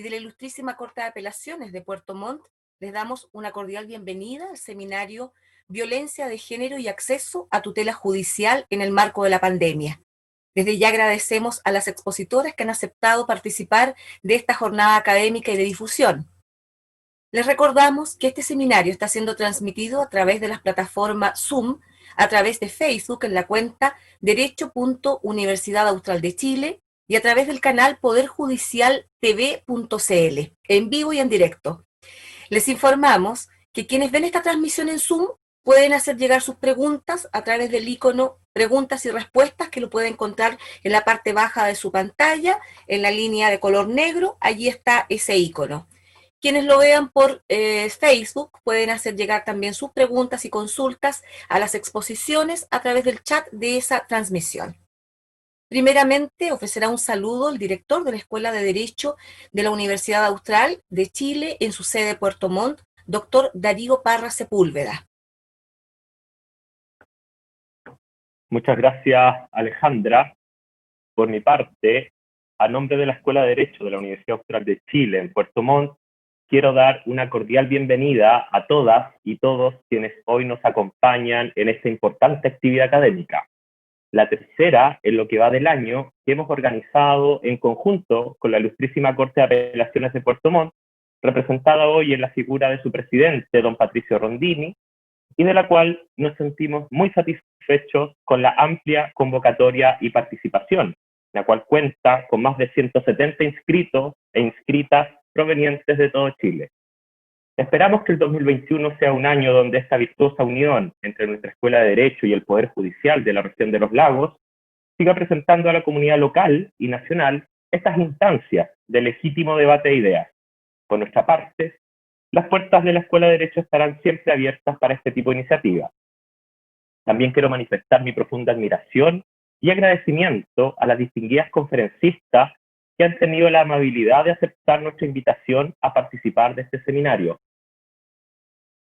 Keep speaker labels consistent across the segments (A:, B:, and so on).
A: y de la Ilustrísima Corte de Apelaciones de Puerto Montt, les damos una cordial bienvenida al seminario Violencia de Género y Acceso a Tutela Judicial en el marco de la pandemia. Desde ya agradecemos a las expositoras que han aceptado participar de esta jornada académica y de difusión. Les recordamos que este seminario está siendo transmitido a través de las plataformas Zoom, a través de Facebook en la cuenta Derecho.Universidad Austral de Chile y a través del canal Poder Judicial TV.cl, en vivo y en directo. Les informamos que quienes ven esta transmisión en Zoom pueden hacer llegar sus preguntas a través del icono Preguntas y Respuestas, que lo pueden encontrar en la parte baja de su pantalla, en la línea de color negro, allí está ese icono. Quienes lo vean por Facebook pueden hacer llegar también sus preguntas y consultas a las exposiciones a través del chat de esa transmisión. Primeramente, ofrecerá un saludo el director de la Escuela de Derecho de la Universidad Austral de Chile en su sede Puerto Montt, doctor Darío Parra Sepúlveda.
B: Muchas gracias, Alejandra. Por mi parte, a nombre de la Escuela de Derecho de la Universidad Austral de Chile en Puerto Montt, quiero dar una cordial bienvenida a todas y todos quienes hoy nos acompañan en esta importante actividad académica. La tercera en lo que va del año que hemos organizado en conjunto con la Ilustrísima Corte de Apelaciones de Puerto Montt, representada hoy en la figura de su presidente, don Patricio Rondini, y de la cual nos sentimos muy satisfechos con la amplia convocatoria y participación, la cual cuenta con más de 170 inscritos e inscritas provenientes de todo Chile. Esperamos que el 2021 sea un año donde esta virtuosa unión entre nuestra Escuela de Derecho y el Poder Judicial de la región de los Lagos siga presentando a la comunidad local y nacional estas instancias de legítimo debate de ideas. Por nuestra parte, las puertas de la Escuela de Derecho estarán siempre abiertas para este tipo de iniciativas. También quiero manifestar mi profunda admiración y agradecimiento a las distinguidas conferencistas que han tenido la amabilidad de aceptar nuestra invitación a participar de este seminario.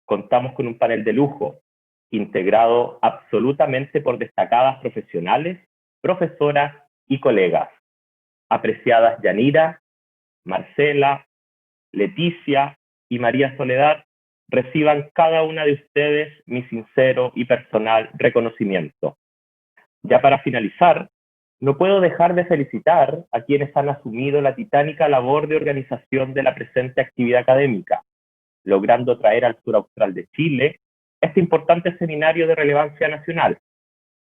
B: Contamos con un panel de lujo, integrado absolutamente por destacadas profesionales, profesoras y colegas. Apreciadas Yanira, Marcela, Leticia y María Soledad, reciban cada una de ustedes mi sincero y personal reconocimiento. Ya para finalizar, no puedo dejar de felicitar a quienes han asumido la titánica labor de organización de la presente actividad académica, logrando traer al sur austral de Chile este importante seminario de relevancia nacional.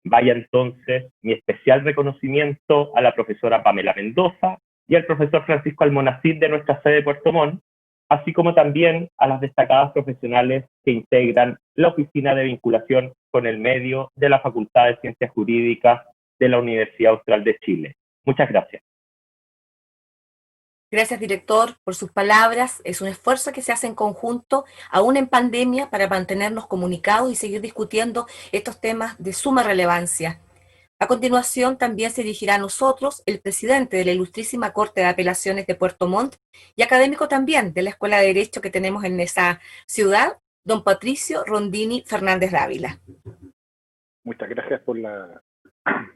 B: Vaya entonces mi especial reconocimiento a la profesora Pamela Mendoza y al profesor Francisco Almonacid de nuestra sede de Puerto Montt, así como también a las destacadas profesionales que integran la Oficina de Vinculación con el Medio de la Facultad de Ciencias Jurídicas de la Universidad Austral de Chile. Muchas gracias.
A: Gracias, director, por sus palabras. Es un esfuerzo que se hace en conjunto, aún en pandemia, para mantenernos comunicados y seguir discutiendo estos temas de suma relevancia. A continuación, también se dirigirá a nosotros el presidente de la Ilustrísima Corte de Apelaciones de Puerto Montt y académico también de la Escuela de Derecho que tenemos en esa ciudad, don Patricio Rondini Fernández Dávila.
C: Muchas gracias por la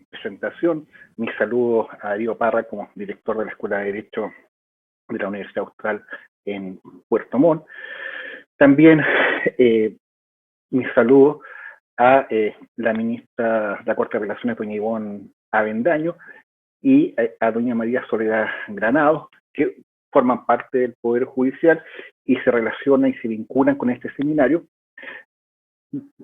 C: presentación. Mis saludos a Darío Parra como director de la Escuela de Derecho de la Universidad Austral en Puerto Montt. También mis saludos a la ministra de la Corte de Apelaciones, doña Ivonne Avendaño, y a doña María Soledad Granados, que forman parte del Poder Judicial y se relacionan y se vinculan con este seminario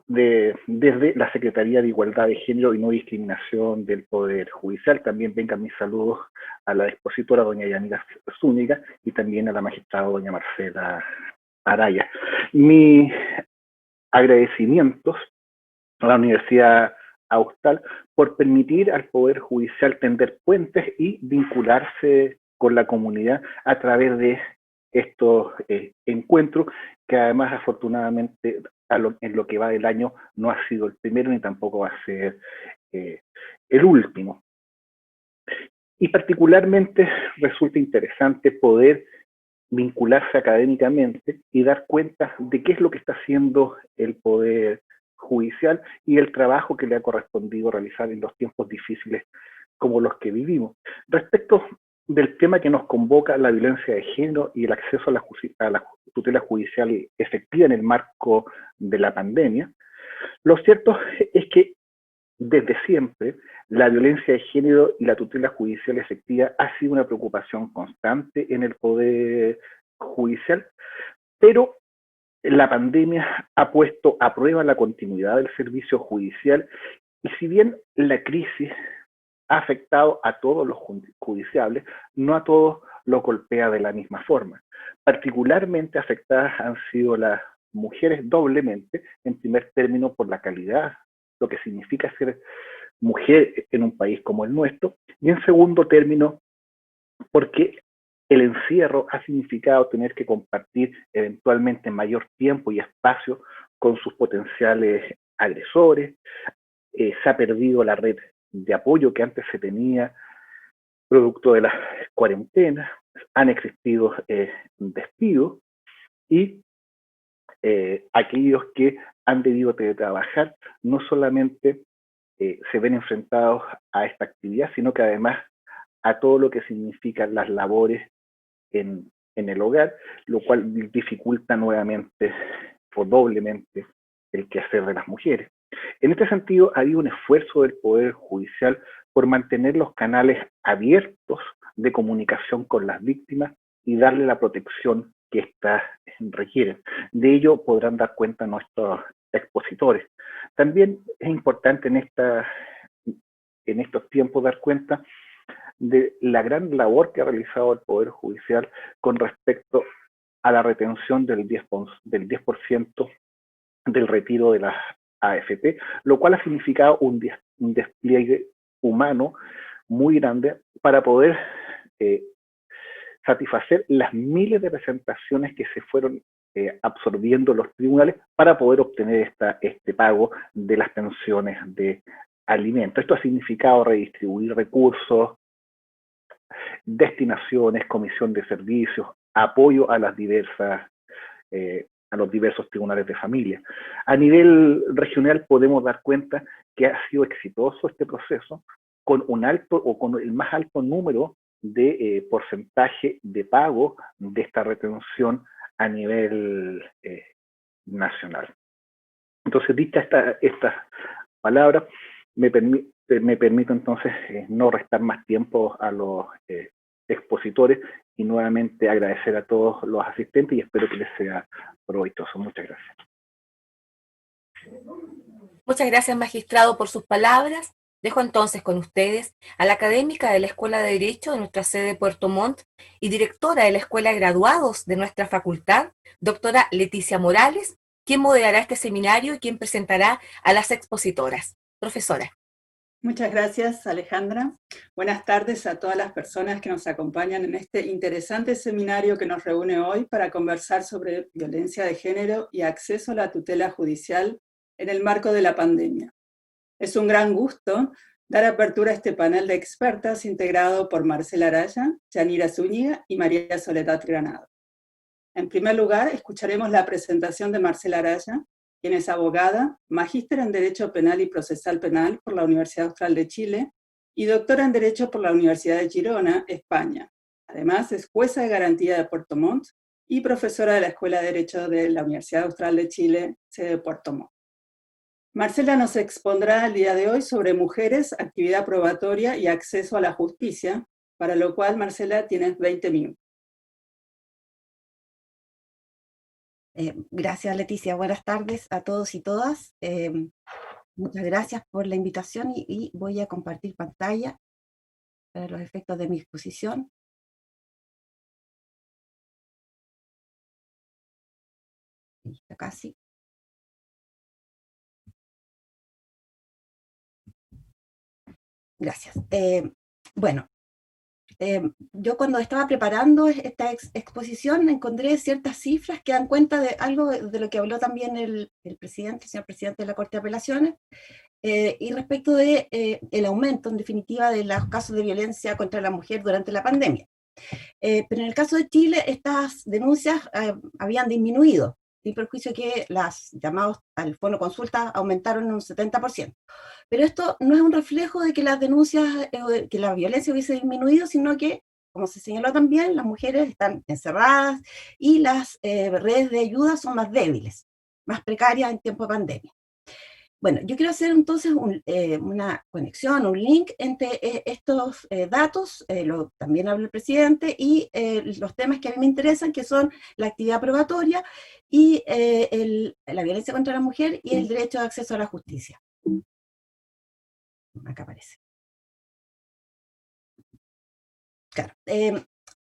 C: desde la Secretaría de Igualdad de Género y No Discriminación del Poder Judicial. También vengan mis saludos a la expositora doña Yanira Zúñiga y también a la magistrada doña Marcela Araya. Mis agradecimientos a la Universidad Austral por permitir al Poder Judicial tender puentes y vincularse con la comunidad a través de estos encuentros, que además afortunadamente en lo que va del año no ha sido el primero ni tampoco va a ser el último. Y particularmente resulta interesante poder vincularse académicamente y dar cuenta de qué es lo que está haciendo el Poder Judicial y el trabajo que le ha correspondido realizar en los tiempos difíciles como los que vivimos. Respecto del tema que nos convoca, la violencia de género y el acceso a la tutela judicial efectiva en el marco de la pandemia, lo cierto es que desde siempre la violencia de género y la tutela judicial efectiva ha sido una preocupación constante en el Poder Judicial, pero la pandemia ha puesto a prueba la continuidad del servicio judicial y si bien la crisis ha afectado a todos los judiciables, no a todos los golpea de la misma forma. Particularmente afectadas han sido las mujeres doblemente, en primer término por la calidad, lo que significa ser mujer en un país como el nuestro, y en segundo término porque el encierro ha significado tener que compartir eventualmente mayor tiempo y espacio con sus potenciales agresores, se ha perdido la red de apoyo que antes se tenía producto de las cuarentenas, han existido despidos y aquellos que han debido teletrabajar no solamente se ven enfrentados a esta actividad, sino que además a todo lo que significan las labores en el hogar, lo cual dificulta nuevamente o doblemente el quehacer de las mujeres. En este sentido, ha habido un esfuerzo del Poder Judicial por mantener los canales abiertos de comunicación con las víctimas y darle la protección que éstas requieren. De ello podrán dar cuenta nuestros expositores. También es importante en estos tiempos dar cuenta de la gran labor que ha realizado el Poder Judicial con respecto a la retención del 10% del retiro de las AFP, lo cual ha significado un despliegue humano muy grande para poder satisfacer las miles de presentaciones que se fueron absorbiendo los tribunales para poder obtener este pago de las pensiones de alimentos. Esto ha significado redistribuir recursos, destinaciones, comisión de servicios, apoyo a las a los diversos tribunales de familia. A nivel regional podemos dar cuenta que ha sido exitoso este proceso con un alto o con el más alto número de porcentaje de pago de esta retención a nivel nacional. Entonces, dicha esta palabra, me permito entonces no restar más tiempo a los expositores y nuevamente agradecer a todos los asistentes y espero que les sea provechoso. Muchas gracias.
A: Muchas gracias, magistrado, por sus palabras. Dejo entonces con ustedes a la académica de la Escuela de Derecho de nuestra sede de Puerto Montt y directora de la Escuela de Graduados de nuestra facultad, doctora Leticia Morales, quien moderará este seminario y quien presentará a las expositoras. Profesora.
D: Muchas gracias, Alejandra. Buenas tardes a todas las personas que nos acompañan en este interesante seminario que nos reúne hoy para conversar sobre violencia de género y acceso a la tutela judicial en el marco de la pandemia. Es un gran gusto dar apertura a este panel de expertas integrado por Marcela Araya, Yanira Zúñiga y María Soledad Granado. En primer lugar, escucharemos la presentación de Marcela Araya, quien es abogada, magíster en Derecho Penal y Procesal Penal por la Universidad Austral de Chile y doctora en Derecho por la Universidad de Girona, España. Además, es jueza de garantía de Puerto Montt y profesora de la Escuela de Derecho de la Universidad Austral de Chile, sede de Puerto Montt. Marcela nos expondrá el día de hoy sobre mujeres, actividad probatoria y acceso a la justicia, para lo cual, Marcela, tienes 20 minutos.
E: Gracias, Leticia. Buenas tardes a todos y todas. Muchas gracias por la invitación y voy a compartir pantalla para los efectos de mi exposición. Listo, casi. Gracias. Yo cuando estaba preparando esta exposición encontré ciertas cifras que dan cuenta de algo de lo que habló también el señor presidente de la Corte de Apelaciones, y respecto de el aumento, en definitiva, de los casos de violencia contra la mujer durante la pandemia. Pero en el caso de Chile, estas denuncias habían disminuido, sin perjuicio que las llamadas al fono consulta aumentaron en un 70%. Pero esto no es un reflejo de que las denuncias, que la violencia hubiese disminuido, sino que, como se señaló también, las mujeres están encerradas y las redes de ayuda son más débiles, más precarias en tiempo de pandemia. Bueno, yo quiero hacer entonces una conexión, un link entre estos datos, también habla el presidente, y los temas que a mí me interesan, que son la actividad probatoria y la violencia contra la mujer y el derecho de acceso a la justicia. Acá aparece. Claro.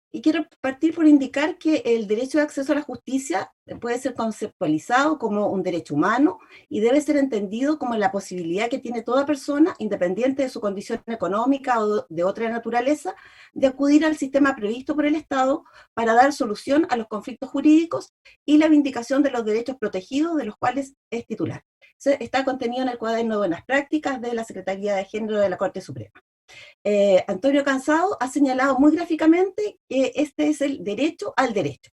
E: Y quiero partir por indicar que el derecho de acceso a la justicia puede ser conceptualizado como un derecho humano y debe ser entendido como la posibilidad que tiene toda persona, independiente de su condición económica o de otra naturaleza, de acudir al sistema previsto por el Estado para dar solución a los conflictos jurídicos y la vindicación de los derechos protegidos de los cuales es titular. Está contenido en el cuaderno de buenas prácticas de la Secretaría de Género de la Corte Suprema. Antonio Cansado ha señalado muy gráficamente que este es el derecho al derecho.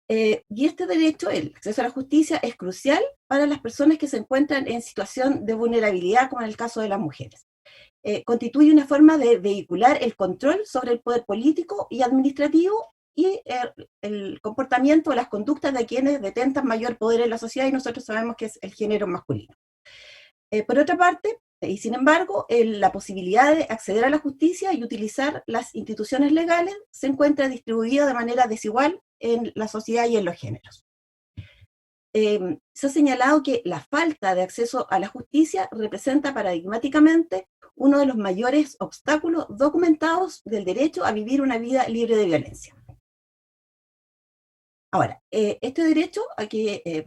E: Y este derecho, el acceso a la justicia, es crucial para las personas que se encuentran en situación de vulnerabilidad, como en el caso de las mujeres. Constituye una forma de vehicular el control sobre el poder político y administrativo y el comportamiento o las conductas de quienes detentan mayor poder en la sociedad, y nosotros sabemos que es el género masculino. Por otra parte, y sin embargo, la posibilidad de acceder a la justicia y utilizar las instituciones legales se encuentra distribuida de manera desigual en la sociedad y en los géneros. Se ha señalado que la falta de acceso a la justicia representa paradigmáticamente uno de los mayores obstáculos documentados del derecho a vivir una vida libre de violencia. Ahora, este derecho a que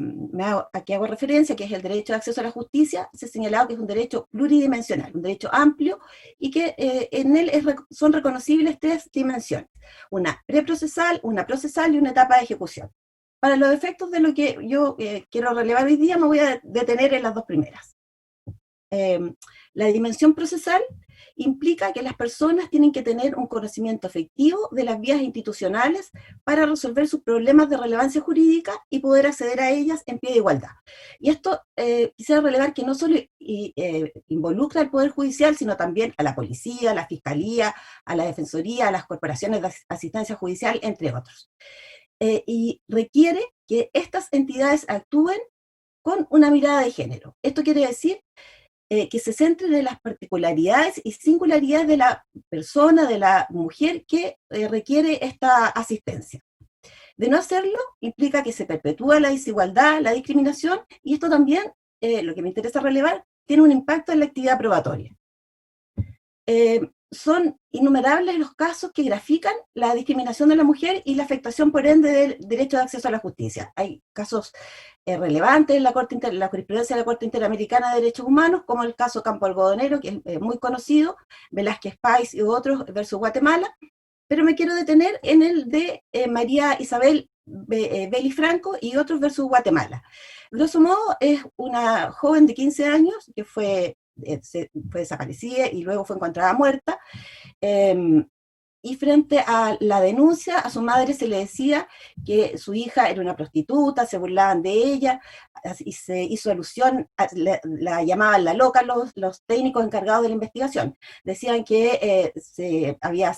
E: hago referencia, que es el derecho de acceso a la justicia, se ha señalado que es un derecho pluridimensional, un derecho amplio, y que en él son reconocibles tres dimensiones: una preprocesal, una procesal y una etapa de ejecución. Para los efectos de lo que yo quiero relevar hoy día, me voy a detener en las dos primeras. La dimensión procesal implica que las personas tienen que tener un conocimiento efectivo de las vías institucionales para resolver sus problemas de relevancia jurídica y poder acceder a ellas en pie de igualdad. Y esto quisiera relevar que no solo involucra al Poder Judicial, sino también a la policía, a la fiscalía, a la defensoría, a las corporaciones de asistencia judicial, entre otros. Y requiere que estas entidades actúen con una mirada de género. Esto quiere decir que se centren en las particularidades y singularidades de la persona, de la mujer que requiere esta asistencia. De no hacerlo, implica que se perpetúa la desigualdad, la discriminación, y esto también, lo que me interesa relevar, tiene un impacto en la actividad probatoria. Son innumerables los casos que grafican la discriminación de la mujer y la afectación, por ende, del derecho de acceso a la justicia. Hay casos relevantes en la jurisprudencia de la Corte Interamericana de Derechos Humanos, como el caso Campo Algodonero, que es muy conocido, Velázquez Pais y otros versus Guatemala, pero me quiero detener en el de María Isabel Beli Franco y otros versus Guatemala. Grosso modo, es una joven de 15 años que fue desaparecida y luego fue encontrada muerta, y frente a la denuncia, a su madre se le decía que su hija era una prostituta, se burlaban de ella, y se hizo alusión, la llamaban la loca los técnicos encargados de la investigación. Decían que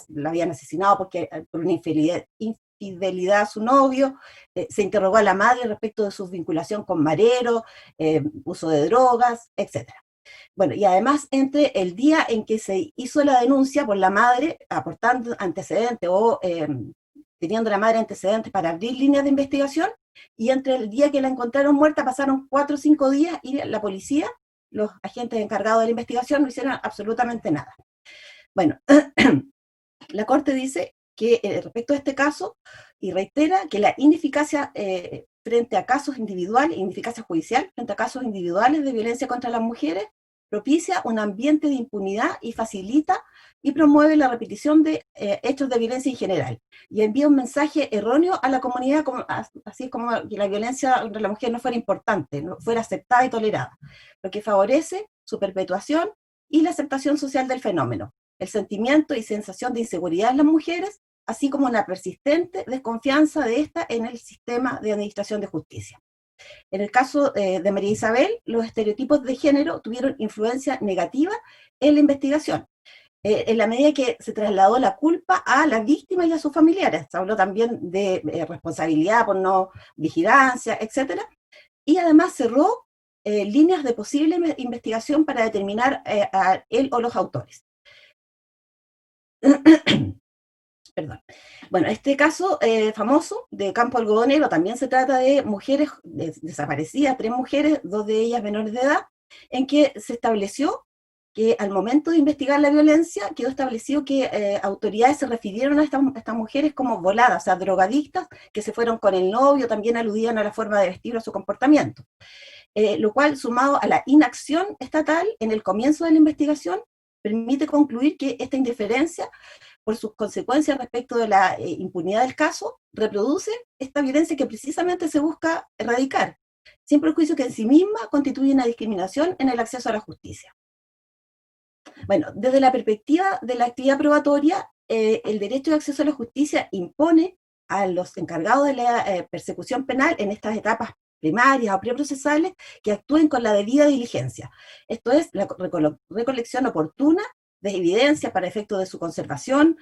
E: la habían asesinado por una infidelidad a su novio. Se interrogó a la madre respecto de su vinculación con Marero, uso de drogas, etc. Bueno, y además, entre el día en que se hizo la denuncia por la madre, aportando antecedentes o teniendo la madre antecedentes para abrir líneas de investigación, y entre el día que la encontraron muerta pasaron 4 o 5 días y la policía, los agentes encargados de la investigación, no hicieron absolutamente nada. Bueno, la Corte dice que respecto a este caso, y reitera que la ineficacia frente a casos individuales, ineficacia judicial frente a casos individuales de violencia contra las mujeres, propicia un ambiente de impunidad y facilita y promueve la repetición de hechos de violencia en general, y envía un mensaje erróneo a la comunidad, así como que la violencia contra la mujer no fuera importante, no fuera aceptada y tolerada, lo que favorece su perpetuación y la aceptación social del fenómeno, el sentimiento y sensación de inseguridad en las mujeres, así como una persistente desconfianza de esta en el sistema de administración de justicia. En el caso de María Isabel, los estereotipos de género tuvieron influencia negativa en la investigación. en la medida que se trasladó la culpa a la víctima y a sus familiares. Se habló también de responsabilidad por no vigilancia, etc. Y además cerró líneas de posible investigación para determinar a él o los autores. Perdón. Bueno, este caso famoso de Campo Algodonero también se trata de mujeres desaparecidas, 3 mujeres, 2 de ellas menores de edad, en que se estableció que al momento de investigar la violencia quedó establecido que autoridades se refirieron a estas mujeres como voladas, o sea, drogadictas, que se fueron con el novio, también aludían a la forma de vestir o a su comportamiento. Lo cual, sumado a la inacción estatal en el comienzo de la investigación, permite concluir que esta indiferencia, por sus consecuencias respecto de la impunidad del caso, reproduce esta violencia que precisamente se busca erradicar, sin perjuicio que en sí misma constituye una discriminación en el acceso a la justicia. Bueno, desde la perspectiva de la actividad probatoria, el derecho de acceso a la justicia impone a los encargados de la persecución penal en estas etapas primarias o preprocesales que actúen con la debida diligencia. Esto es, la recolección oportuna de evidencia para efectos de su conservación,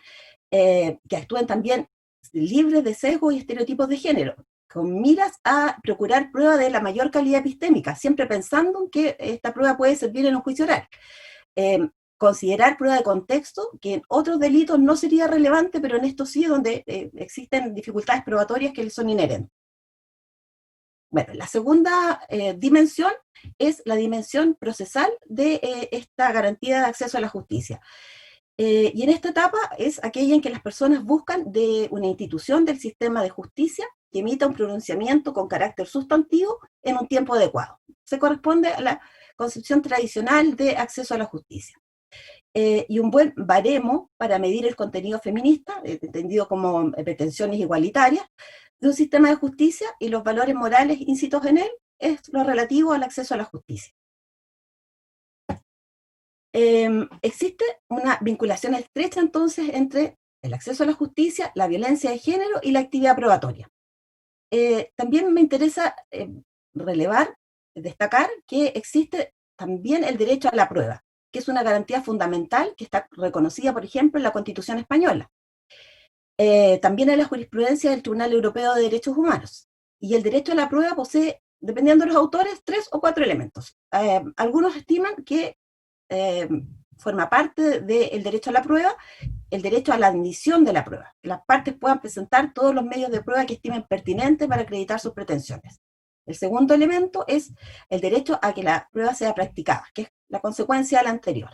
E: que actúen también libres de sesgos y estereotipos de género, con miras a procurar prueba de la mayor calidad epistémica, siempre pensando en que esta prueba puede servir en un juicio oral. Considerar prueba de contexto, que en otros delitos no sería relevante, pero en esto sí, donde existen dificultades probatorias que le son inherentes. Bueno, la segunda dimensión es la dimensión procesal de esta garantía de acceso a la justicia. Y en esta etapa es aquella en que las personas buscan de una institución del sistema de justicia que emita un pronunciamiento con carácter sustantivo en un tiempo adecuado. Se corresponde a la concepción tradicional de acceso a la justicia. Y un buen baremo para medir el contenido feminista, entendido como pretensiones igualitarias, de un sistema de justicia y los valores morales incitos en él, es lo relativo al acceso a la justicia. Existe una vinculación estrecha entonces entre el acceso a la justicia, la violencia de género y la actividad probatoria. También me interesa relevar, destacar que existe también el derecho a la prueba, que es una garantía fundamental que está reconocida, por ejemplo, en la Constitución española. También en la jurisprudencia del Tribunal Europeo de Derechos Humanos. Y el derecho a la prueba posee, dependiendo de los autores, 3 o 4 elementos. Algunos estiman que forma parte del derecho a la prueba el derecho a la admisión de la prueba, que las partes puedan presentar todos los medios de prueba que estimen pertinentes para acreditar sus pretensiones. El segundo elemento es el derecho a que la prueba sea practicada, que es la consecuencia de la anterior.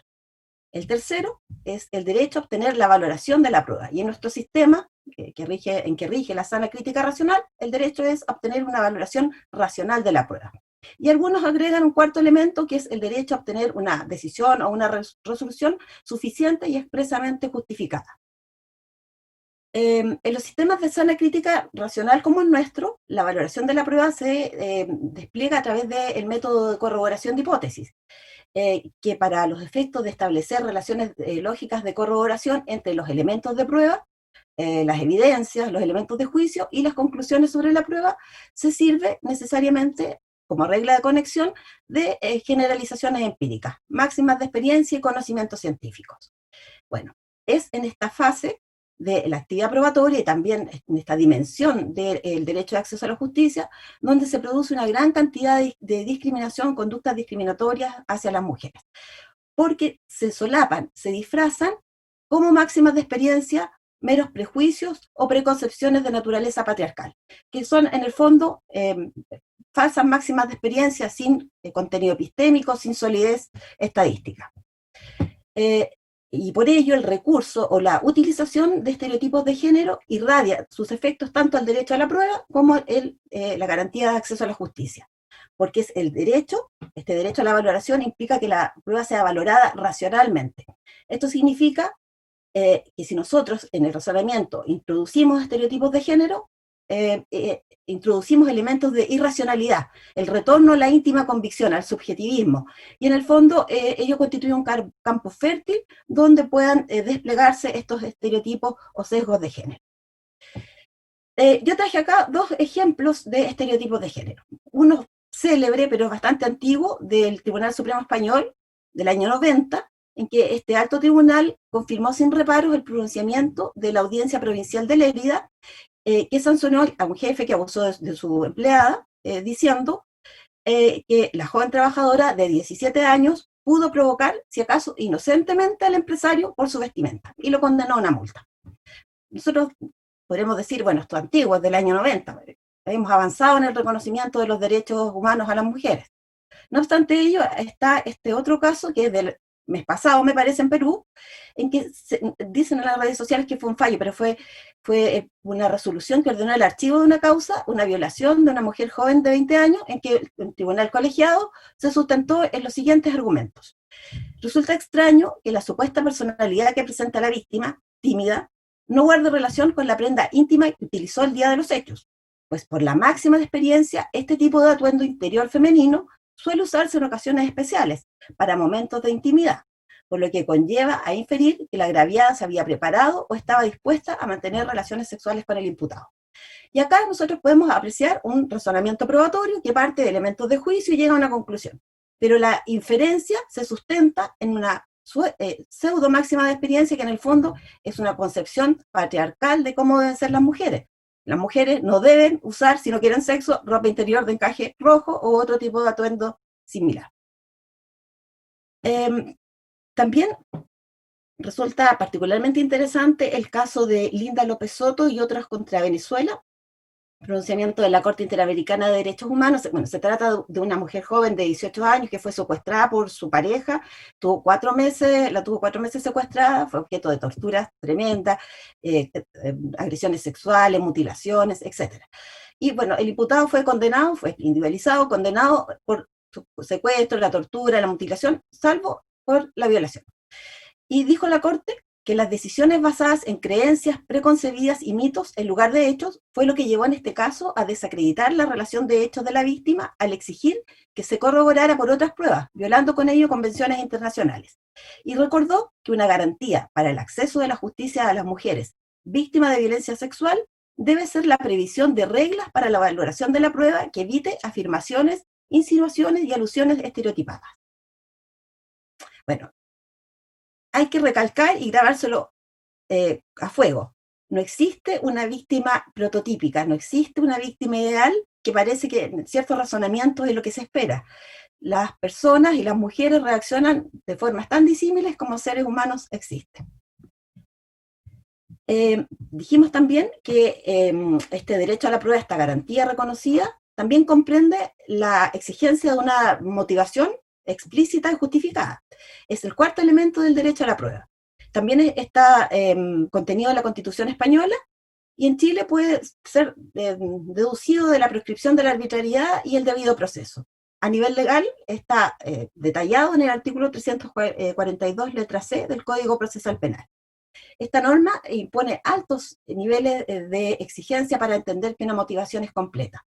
E: El tercero es el derecho a obtener la valoración de la prueba, y en nuestro sistema, en que rige la sana crítica racional, el derecho es obtener una valoración racional de la prueba. Y algunos agregan un cuarto elemento, que es el derecho a obtener una decisión o una resolución suficiente y expresamente justificada. En los sistemas de sana crítica racional como el nuestro, la valoración de la prueba se despliega a través del método de corroboración de hipótesis, que para los efectos de establecer relaciones lógicas de corroboración entre los elementos de prueba, las evidencias, los elementos de juicio y las conclusiones sobre la prueba, se sirve necesariamente como regla de conexión de generalizaciones empíricas, máximas de experiencia y conocimientos científicos. Bueno, es en esta fase de la actividad probatoria y también en esta dimensión del derecho de acceso a la justicia, donde se produce una gran cantidad de discriminación, conductas discriminatorias hacia las mujeres, porque se solapan, se disfrazan como máximas de experiencia, meros prejuicios o preconcepciones de naturaleza patriarcal, que son en el fondo falsas máximas de experiencia sin contenido epistémico, sin solidez estadística. Y por ello el recurso o la utilización de estereotipos de género irradia sus efectos tanto al derecho a la prueba como la garantía de acceso a la justicia. Porque es el derecho, este derecho a la valoración implica que la prueba sea valorada racionalmente. Esto significa que si nosotros en el razonamiento introducimos estereotipos de género, introducimos elementos de irracionalidad, el retorno a la íntima convicción, al subjetivismo, y en el fondo ello constituye un campo fértil donde puedan desplegarse estos estereotipos o sesgos de género. Yo traje acá 2 ejemplos de estereotipos de género. Uno célebre, pero bastante antiguo, del Tribunal Supremo Español, del año 90, en que este alto tribunal confirmó sin reparos el pronunciamiento de la Audiencia Provincial de Lérida, que sancionó a un jefe que abusó de su empleada, diciendo que la joven trabajadora de 17 años pudo provocar, si acaso inocentemente, al empresario por su vestimenta, y lo condenó a una multa. Nosotros podremos decir, bueno, esto es antiguo, es del año 90, hemos avanzado en el reconocimiento de los derechos humanos a las mujeres. No obstante ello, está este otro caso que es del mes pasado, me parece, en Perú, en que dicen en las redes sociales que fue un fallo, pero fue una resolución que ordenó el archivo de una causa, una violación de una mujer joven de 20 años, en que el tribunal colegiado se sustentó en los siguientes argumentos. Resulta extraño que la supuesta personalidad que presenta la víctima, tímida, no guarde relación con la prenda íntima que utilizó el día de los hechos, pues por la máxima de experiencia, este tipo de atuendo interior femenino suele usarse en ocasiones especiales, para momentos de intimidad, por lo que conlleva a inferir que la agraviada se había preparado o estaba dispuesta a mantener relaciones sexuales con el imputado. Y acá nosotros podemos apreciar un razonamiento probatorio que parte de elementos de juicio y llega a una conclusión. Pero la inferencia se sustenta en una pseudo máxima de experiencia que en el fondo es una concepción patriarcal de cómo deben ser las mujeres. Las mujeres no deben usar, si no quieren sexo, ropa interior de encaje rojo o otro tipo de atuendo similar. También resulta particularmente interesante el caso de Linda López Soto y otras contra Venezuela, pronunciamiento de la Corte Interamericana de Derechos Humanos. Bueno, se trata de una mujer joven de 18 años que fue secuestrada por su pareja, la tuvo 4 meses secuestrada, fue objeto de torturas tremendas, agresiones sexuales, mutilaciones, etc. Y bueno, el imputado fue condenado, fue individualizado, condenado por secuestro, la tortura, la mutilación, salvo por la violación. Y dijo la Corte que las decisiones basadas en creencias preconcebidas y mitos en lugar de hechos fue lo que llevó en este caso a desacreditar la relación de hechos de la víctima al exigir que se corroborara por otras pruebas, violando con ello convenciones internacionales. Y recordó que una garantía para el acceso de la justicia a las mujeres víctimas de violencia sexual debe ser la previsión de reglas para la valoración de la prueba que evite afirmaciones, insinuaciones y alusiones estereotipadas. Bueno, hay que recalcar y grabárselo a fuego. No existe una víctima prototípica, no existe una víctima ideal, que parece que en ciertos razonamientos es lo que se espera. Las personas y las mujeres reaccionan de formas tan disímiles como seres humanos existen. Dijimos también que este derecho a la prueba, esta garantía reconocida, también comprende la exigencia de una motivación explícita y justificada. Es el cuarto elemento del derecho a la prueba. También está contenido en la Constitución española, y en Chile puede ser deducido de la prescripción de la arbitrariedad y el debido proceso. A nivel legal está detallado en el artículo 342, letra C, del Código Procesal Penal. Esta norma impone altos niveles de exigencia para entender que una motivación es completa,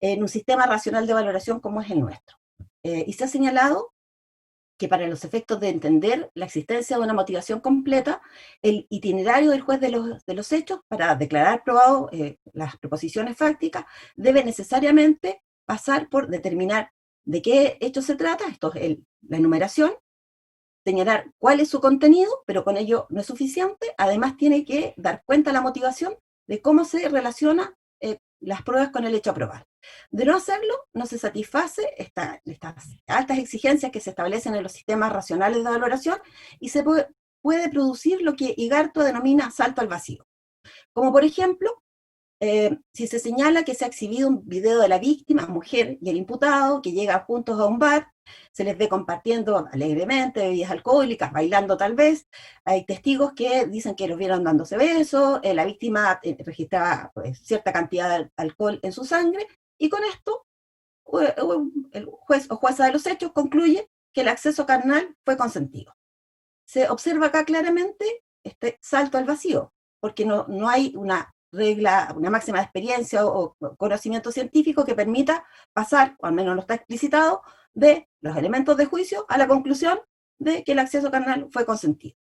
E: en un sistema racional de valoración como es el nuestro. Y se ha señalado que para los efectos de entender la existencia de una motivación completa, el itinerario del juez de los hechos para declarar probado las proposiciones fácticas debe necesariamente pasar por determinar de qué hecho se trata, esto es la enumeración, señalar cuál es su contenido, pero con ello no es suficiente, además tiene que dar cuenta la motivación de cómo se relaciona las pruebas con el hecho a probar. De no hacerlo, no se satisface estas altas exigencias que se establecen en los sistemas racionales de valoración y se puede producir lo que Igarto denomina salto al vacío. Como por ejemplo, si se señala que se ha exhibido un video de la víctima, mujer, y el imputado, que llegan juntos a un bar, se les ve compartiendo alegremente bebidas alcohólicas, bailando tal vez, hay testigos que dicen que los vieron dándose besos, la víctima registraba pues, cierta cantidad de alcohol en su sangre, y con esto el juez o jueza de los hechos concluye que el acceso carnal fue consentido. Se observa acá claramente este salto al vacío, porque no hay una regla, una máxima de experiencia o conocimiento científico que permita pasar, o al menos no está explicitado, de los elementos de juicio a la conclusión de que el acceso carnal fue consentido.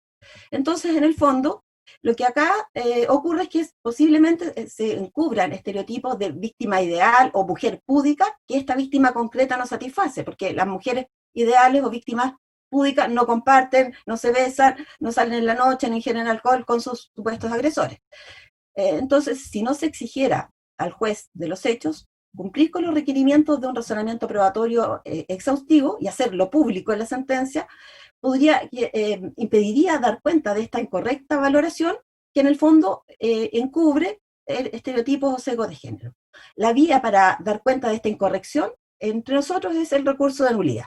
E: Entonces, en el fondo, lo que acá ocurre es que posiblemente se encubran estereotipos de víctima ideal o mujer púdica que esta víctima concreta no satisface, porque las mujeres ideales o víctimas púdicas, no comparten, no se besan, no salen en la noche, no ingieren alcohol con sus supuestos agresores. Entonces, si no se exigiera al juez de los hechos cumplir con los requerimientos de un razonamiento probatorio exhaustivo y hacerlo público en la sentencia, impediría dar cuenta de esta incorrecta valoración que en el fondo encubre estereotipos o sesgos de género. La vía para dar cuenta de esta incorrección entre nosotros es el recurso de nulidad.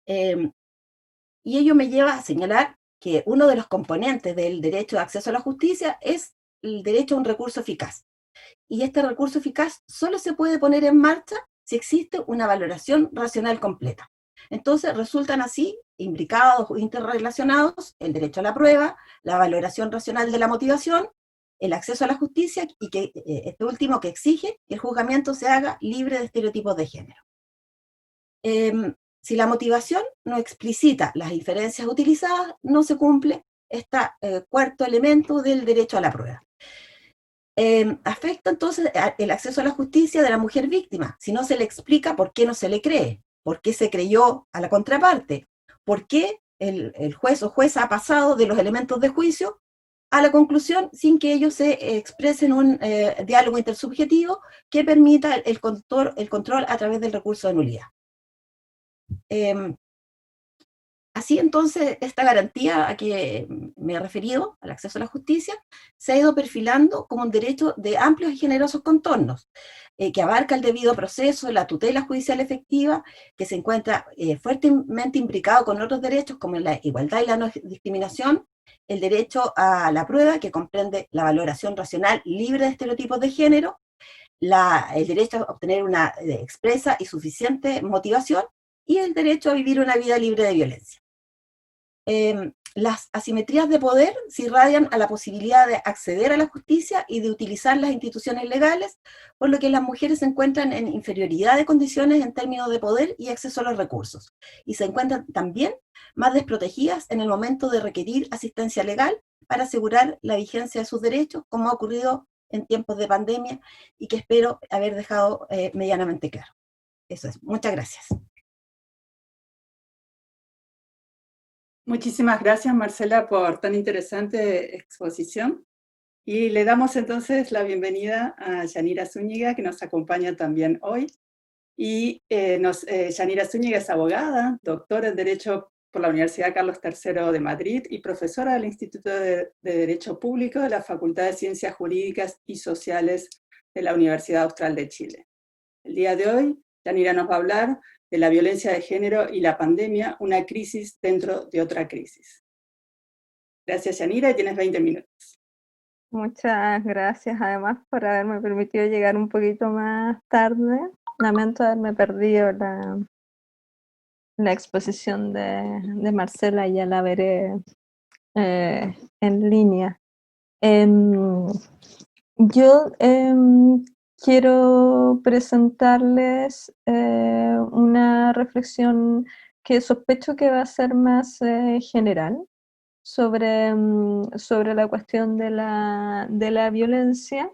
E: Y ello me lleva a señalar que uno de los componentes del derecho de acceso a la justicia es el derecho a un recurso eficaz. Y este recurso eficaz solo se puede poner en marcha si existe una valoración racional completa. Entonces resultan así imbricados o interrelacionados el derecho a la prueba, la valoración racional de la motivación, el acceso a la justicia y que este último que exige que el juzgamiento se haga libre de estereotipos de género. Si la motivación no explicita las diferencias utilizadas, no se cumple este cuarto elemento del derecho a la prueba. Afecta entonces el acceso a la justicia de la mujer víctima, si no se le explica por qué no se le cree, por qué se creyó a la contraparte, por qué el juez o jueza ha pasado de los elementos de juicio a la conclusión sin que ellos se expresen un diálogo intersubjetivo que permita el control a través del recurso de nulidad. Así entonces, esta garantía a que me he referido, al acceso a la justicia, se ha ido perfilando como un derecho de amplios y generosos contornos, que abarca el debido proceso, la tutela judicial efectiva, que se encuentra fuertemente imbricado con otros derechos como la igualdad y la no discriminación, el derecho a la prueba, que comprende la valoración racional libre de estereotipos de género, el derecho a obtener una expresa y suficiente motivación, y el derecho a vivir una vida libre de violencia. Las asimetrías de poder se irradian a la posibilidad de acceder a la justicia y de utilizar las instituciones legales, por lo que las mujeres se encuentran en inferioridad de condiciones en términos de poder y acceso a los recursos, y se encuentran también más desprotegidas en el momento de requerir asistencia legal para asegurar la vigencia de sus derechos, como ha ocurrido en tiempos de pandemia, y que espero haber dejado medianamente claro. Eso es. Muchas gracias.
D: Muchísimas gracias, Marcela, por tan interesante exposición. Y le damos entonces la bienvenida a Yanira Zúñiga, que nos acompaña también hoy. Y Yanira Zúñiga es abogada, doctora en Derecho por la Universidad Carlos III de Madrid y profesora del Instituto de Derecho Público de la Facultad de Ciencias Jurídicas y Sociales de la Universidad Austral de Chile. El día de hoy, Yanira nos va a hablar de la violencia de género y la pandemia, una crisis dentro de otra crisis. Gracias, Yanira, y tienes 20 minutos.
F: Muchas gracias, además, por haberme permitido llegar un poquito más tarde. Lamento haberme perdido la exposición de Marcela, ya la veré en línea. Yo quiero presentarles una reflexión que sospecho que va a ser más general sobre la cuestión de la violencia,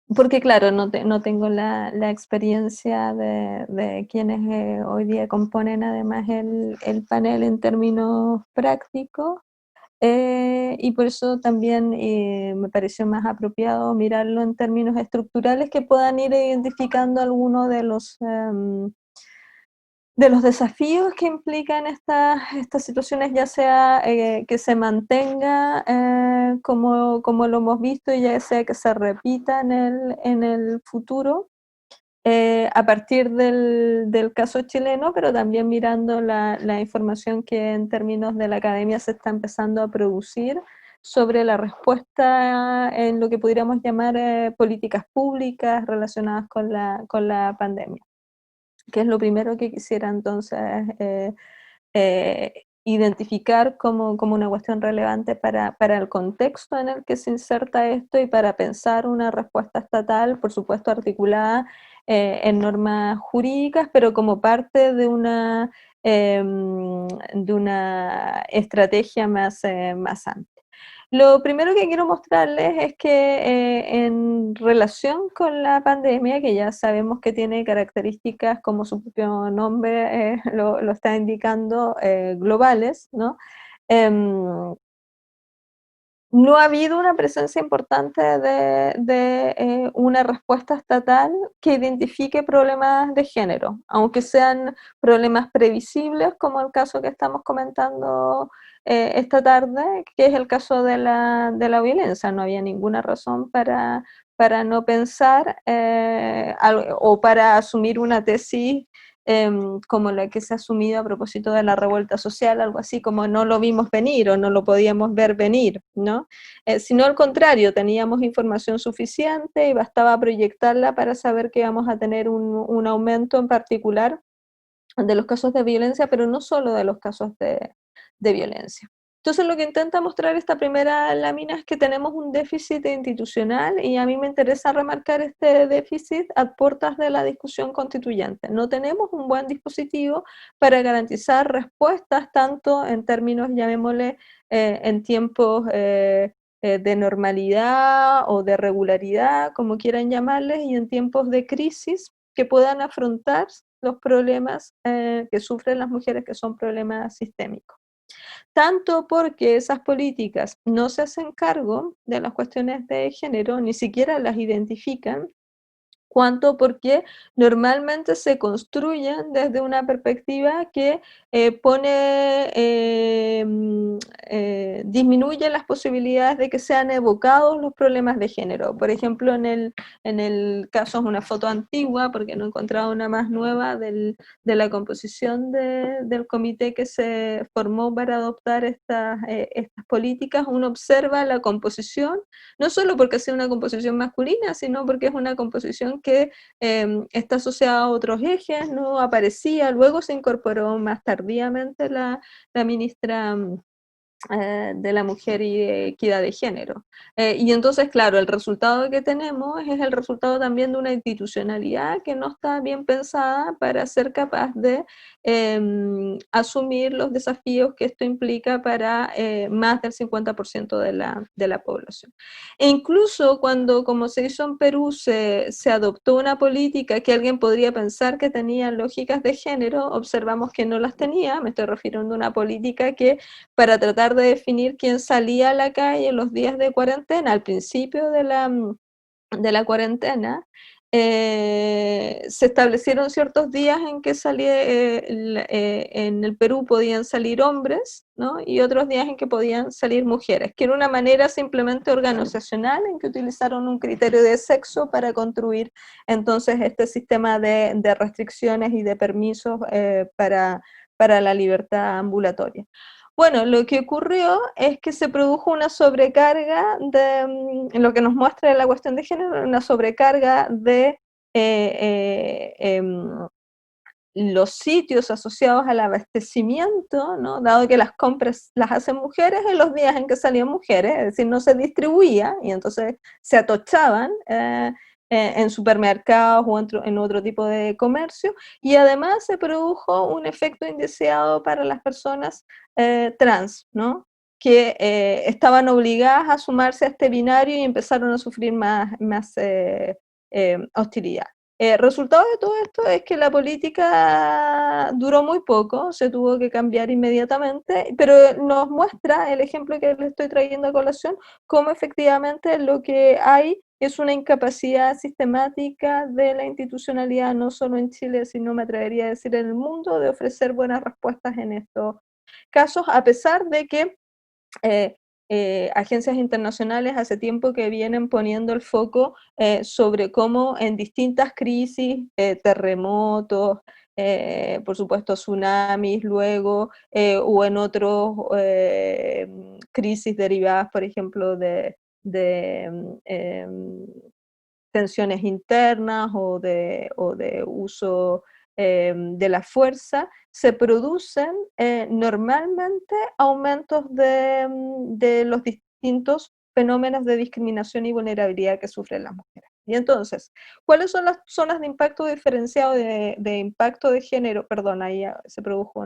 F: porque claro, no tengo la experiencia de quienes hoy día componen además el panel en términos prácticos. Y por eso también me pareció más apropiado mirarlo en términos estructurales que puedan ir identificando algunos de los desafíos que implican estas situaciones, ya sea que se mantenga como lo hemos visto, y ya sea que se repita en el futuro. A partir del caso chileno, pero también mirando la información que en términos de la academia se está empezando a producir sobre la respuesta en lo que pudiéramos llamar políticas públicas relacionadas con la pandemia, que es lo primero que quisiera entonces identificar como una cuestión relevante para el contexto en el que se inserta esto y para pensar una respuesta estatal, por supuesto articulada en normas jurídicas, pero como parte de una estrategia más amplia. Lo primero que quiero mostrarles es que en relación con la pandemia, que ya sabemos que tiene características, como su propio nombre lo está indicando, globales, ¿no? Em, no ha habido una presencia importante de una respuesta estatal que identifique problemas de género, aunque sean problemas previsibles, como el caso que estamos comentando esta tarde, que es el caso de la violencia. No había ninguna razón para no pensar o para asumir una tesis como la que se ha asumido a propósito de la revuelta social, algo así como no lo vimos venir o no lo podíamos ver venir, ¿no? Sino al contrario, teníamos información suficiente y bastaba proyectarla para saber que íbamos a tener un aumento en particular de los casos de violencia, pero no solo de los casos de violencia. Entonces lo que intenta mostrar esta primera lámina es que tenemos un déficit institucional y a mí me interesa remarcar este déficit a puertas de la discusión constituyente. No tenemos un buen dispositivo para garantizar respuestas tanto en términos, llamémosle, en tiempos de normalidad o de regularidad, como quieran llamarles, y en tiempos de crisis que puedan afrontar los problemas que sufren las mujeres, que son problemas sistémicos. Tanto porque esas políticas no se hacen cargo de las cuestiones de género, ni siquiera las identifican, cuanto porque normalmente se construyen desde una perspectiva que disminuye las posibilidades de que sean evocados los problemas de género. Por ejemplo, en el caso, es una foto antigua, porque no he encontrado una más nueva, de la composición del comité que se formó para adoptar estas políticas. Uno observa la composición, no solo porque sea una composición masculina, sino porque es una composición que está asociada a otros ejes, no aparecía, luego se incorporó más tardíamente la ministra de la mujer y de equidad de género. Y entonces, claro, el resultado que tenemos es el resultado también de una institucionalidad que no está bien pensada para ser capaz de asumir los desafíos que esto implica para más del 50% de la población. E incluso cuando, como se hizo en Perú, se adoptó una política que alguien podría pensar que tenía lógicas de género, observamos que no las tenía. Me estoy refiriendo a una política que, para tratar de definir quién salía a la calle en los días de cuarentena, al principio de la cuarentena, se establecieron ciertos días en que en el Perú podían salir hombres, ¿no? Y otros días en que podían salir mujeres, que era una manera simplemente organizacional en que utilizaron un criterio de sexo para construir entonces este sistema de restricciones y de permisos para la libertad ambulatoria. Bueno, lo que ocurrió es que se produjo una sobrecarga en lo que nos muestra la cuestión de género, una sobrecarga de los sitios asociados al abastecimiento, ¿no? Dado que las compras las hacen mujeres en los días en que salían mujeres, es decir, no se distribuía y entonces se atochaban en supermercados o en otro tipo de comercio, y además se produjo un efecto indeseado para las personas trans, ¿no? Que estaban obligadas a sumarse a este binario y empezaron a sufrir más hostilidad. Resultado de todo esto es que la política duró muy poco, se tuvo que cambiar inmediatamente, pero nos muestra el ejemplo que le estoy trayendo a colación, cómo efectivamente lo que hay es una incapacidad sistemática de la institucionalidad, no solo en Chile, sino me atrevería a decir en el mundo, de ofrecer buenas respuestas en estos casos, a pesar de que agencias internacionales hace tiempo que vienen poniendo el foco sobre cómo en distintas crisis, terremotos, por supuesto tsunamis luego, o en otros crisis derivadas, por ejemplo, de tensiones internas o de uso de la fuerza, se producen normalmente aumentos de los distintos fenómenos de discriminación y vulnerabilidad que sufren las mujeres. Y entonces, ¿cuáles son las zonas de impacto diferenciado de impacto de género? Perdón, ahí se produjo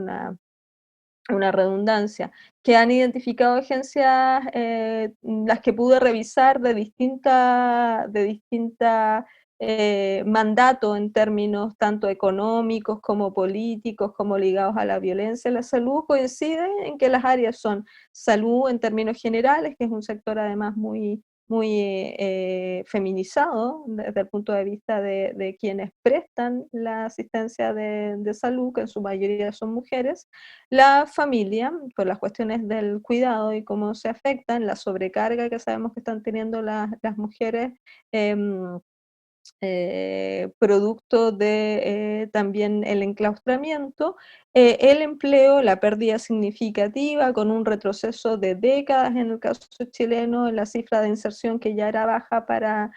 F: una redundancia, que han identificado agencias, las que pude revisar de distinta mandato en términos tanto económicos como políticos, como ligados a la violencia y la salud, coinciden en que las áreas son salud en términos generales, que es un sector además muy feminizado desde el punto de vista de quienes prestan la asistencia de salud, que en su mayoría son mujeres, la familia, por las cuestiones del cuidado y cómo se afectan, la sobrecarga que sabemos que están teniendo las mujeres, producto de también el enclaustramiento, el empleo, la pérdida significativa con un retroceso de décadas en el caso chileno, la cifra de inserción que ya era baja para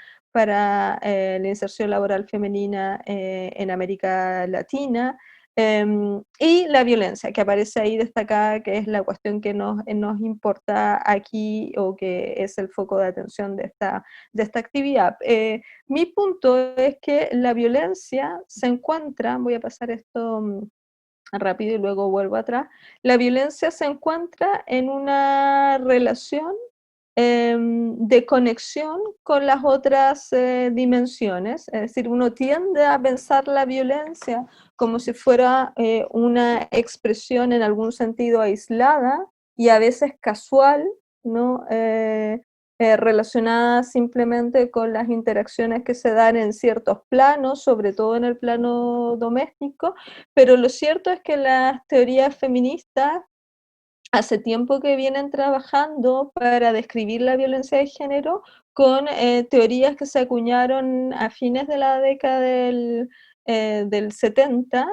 F: la inserción laboral femenina en América Latina, y la violencia, que aparece ahí destacada, que es la cuestión que nos importa aquí o que es el foco de atención de esta actividad. Mi punto es que la violencia se encuentra, voy a pasar esto rápido y luego vuelvo atrás, la violencia se encuentra en una relación de conexión con las otras dimensiones, es decir, uno tiende a pensar la violencia como si fuera una expresión en algún sentido aislada y a veces casual, ¿no? Relacionada simplemente con las interacciones que se dan en ciertos planos, sobre todo en el plano doméstico, pero lo cierto es que las teorías feministas hace tiempo que vienen trabajando para describir la violencia de género con teorías que se acuñaron a fines de la década del 70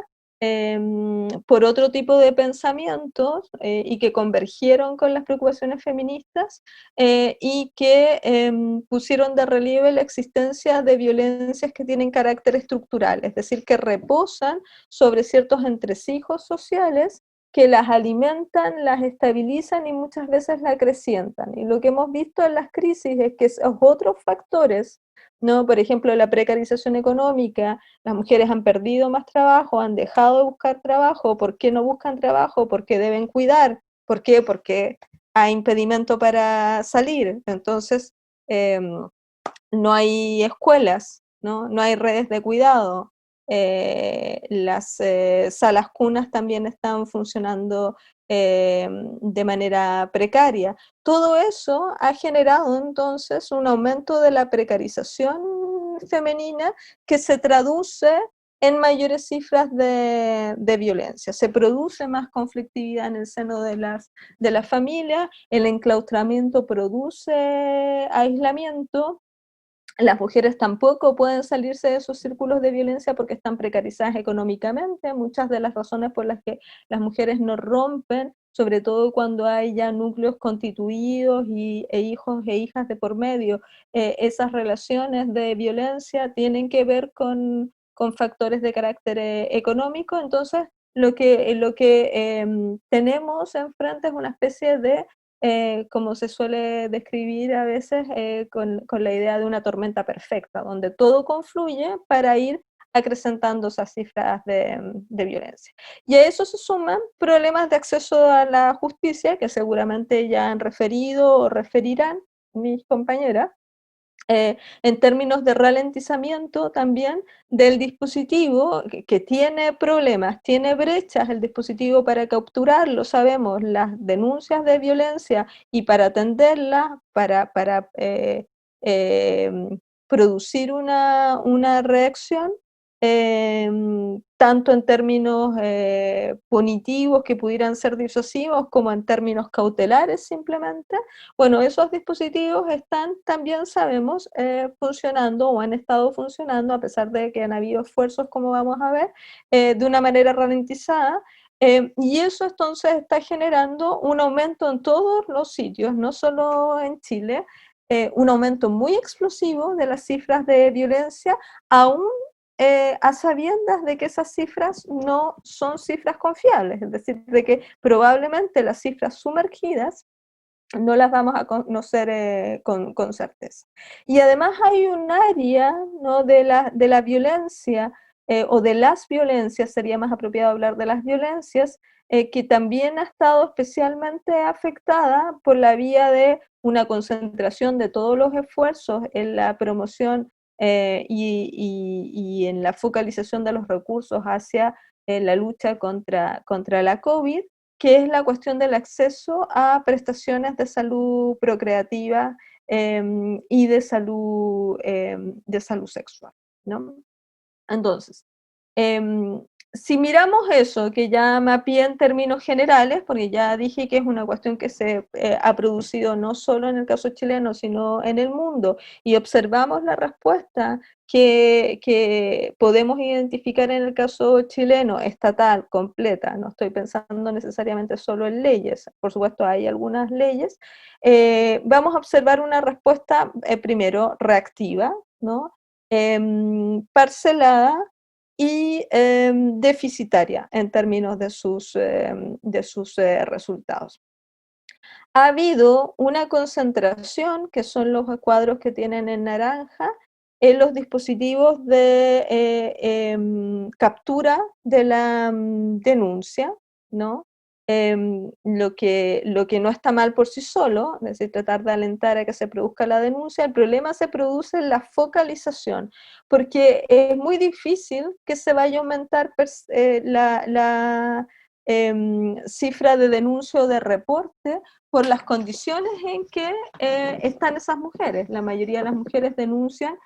F: por otro tipo de pensamientos y que convergieron con las preocupaciones feministas y que pusieron de relieve la existencia de violencias que tienen carácter estructural, es decir, que reposan sobre ciertos entresijos sociales que las alimentan, las estabilizan y muchas veces la acrecientan. Y lo que hemos visto en las crisis es que esos otros factores, ¿no? Por ejemplo, la precarización económica, las mujeres han perdido más trabajo, han dejado de buscar trabajo, ¿por qué no buscan trabajo? Porque deben cuidar, ¿por qué? Porque hay impedimento para salir, entonces no hay escuelas, ¿no? No hay redes de cuidado, las salas cunas también están funcionando de manera precaria. Todo eso ha generado entonces un aumento de la precarización femenina que se traduce en mayores cifras de violencia. Se produce más conflictividad en el seno de las familias, el enclaustramiento produce aislamiento. Las mujeres tampoco pueden salirse de esos círculos de violencia porque están precarizadas económicamente. Muchas de las razones por las que las mujeres no rompen, sobre todo cuando hay ya núcleos constituidos e hijos e hijas de por medio, esas relaciones de violencia tienen que ver con factores de carácter económico. Entonces, lo que tenemos enfrente es una especie de como se suele describir a veces, con la idea de una tormenta perfecta, donde todo confluye para ir acrecentando esas cifras de violencia. Y a eso se suman problemas de acceso a la justicia, que seguramente ya han referido o referirán mis compañeras, en términos de ralentizamiento también del dispositivo que tiene problemas, tiene brechas el dispositivo para capturarlo, sabemos, las denuncias de violencia y para atenderlas, para producir una reacción, tanto en términos punitivos que pudieran ser disuasivos como en términos cautelares simplemente. Bueno, esos dispositivos están también, sabemos, funcionando o han estado funcionando, a pesar de que han habido esfuerzos, como vamos a ver, de una manera ralentizada. Y eso entonces está generando un aumento en todos los sitios, no solo en Chile, un aumento muy explosivo de las cifras de violencia, aún a sabiendas de que esas cifras no son cifras confiables, es decir, de que probablemente las cifras sumergidas no las vamos a conocer con certeza. Y además hay un área, ¿no?, de la violencia o de las violencias, sería más apropiado hablar de las violencias, que también ha estado especialmente afectada por la vía de una concentración de todos los esfuerzos en la promoción y en la focalización de los recursos hacia la lucha contra la COVID, que es la cuestión del acceso a prestaciones de salud procreativa y de salud sexual, ¿no? Entonces, si miramos eso, que ya mapeé en términos generales, porque ya dije que es una cuestión que se ha producido no solo en el caso chileno, sino en el mundo, y observamos la respuesta que podemos identificar en el caso chileno, estatal, completa, no estoy pensando necesariamente solo en leyes, por supuesto hay algunas leyes, vamos a observar una respuesta primero reactiva, ¿no? Parcelada y deficitaria en términos de sus resultados. Ha habido una concentración, que son los cuadros que tienen en naranja, en los dispositivos de captura de la denuncia, ¿no? Lo que no está mal por sí solo, es decir, tratar de alentar a que se produzca la denuncia. El problema se produce en la focalización, porque es muy difícil que se vaya a aumentar la cifra de denuncia o de reporte por las condiciones en que están esas mujeres. La mayoría de las mujeres denuncian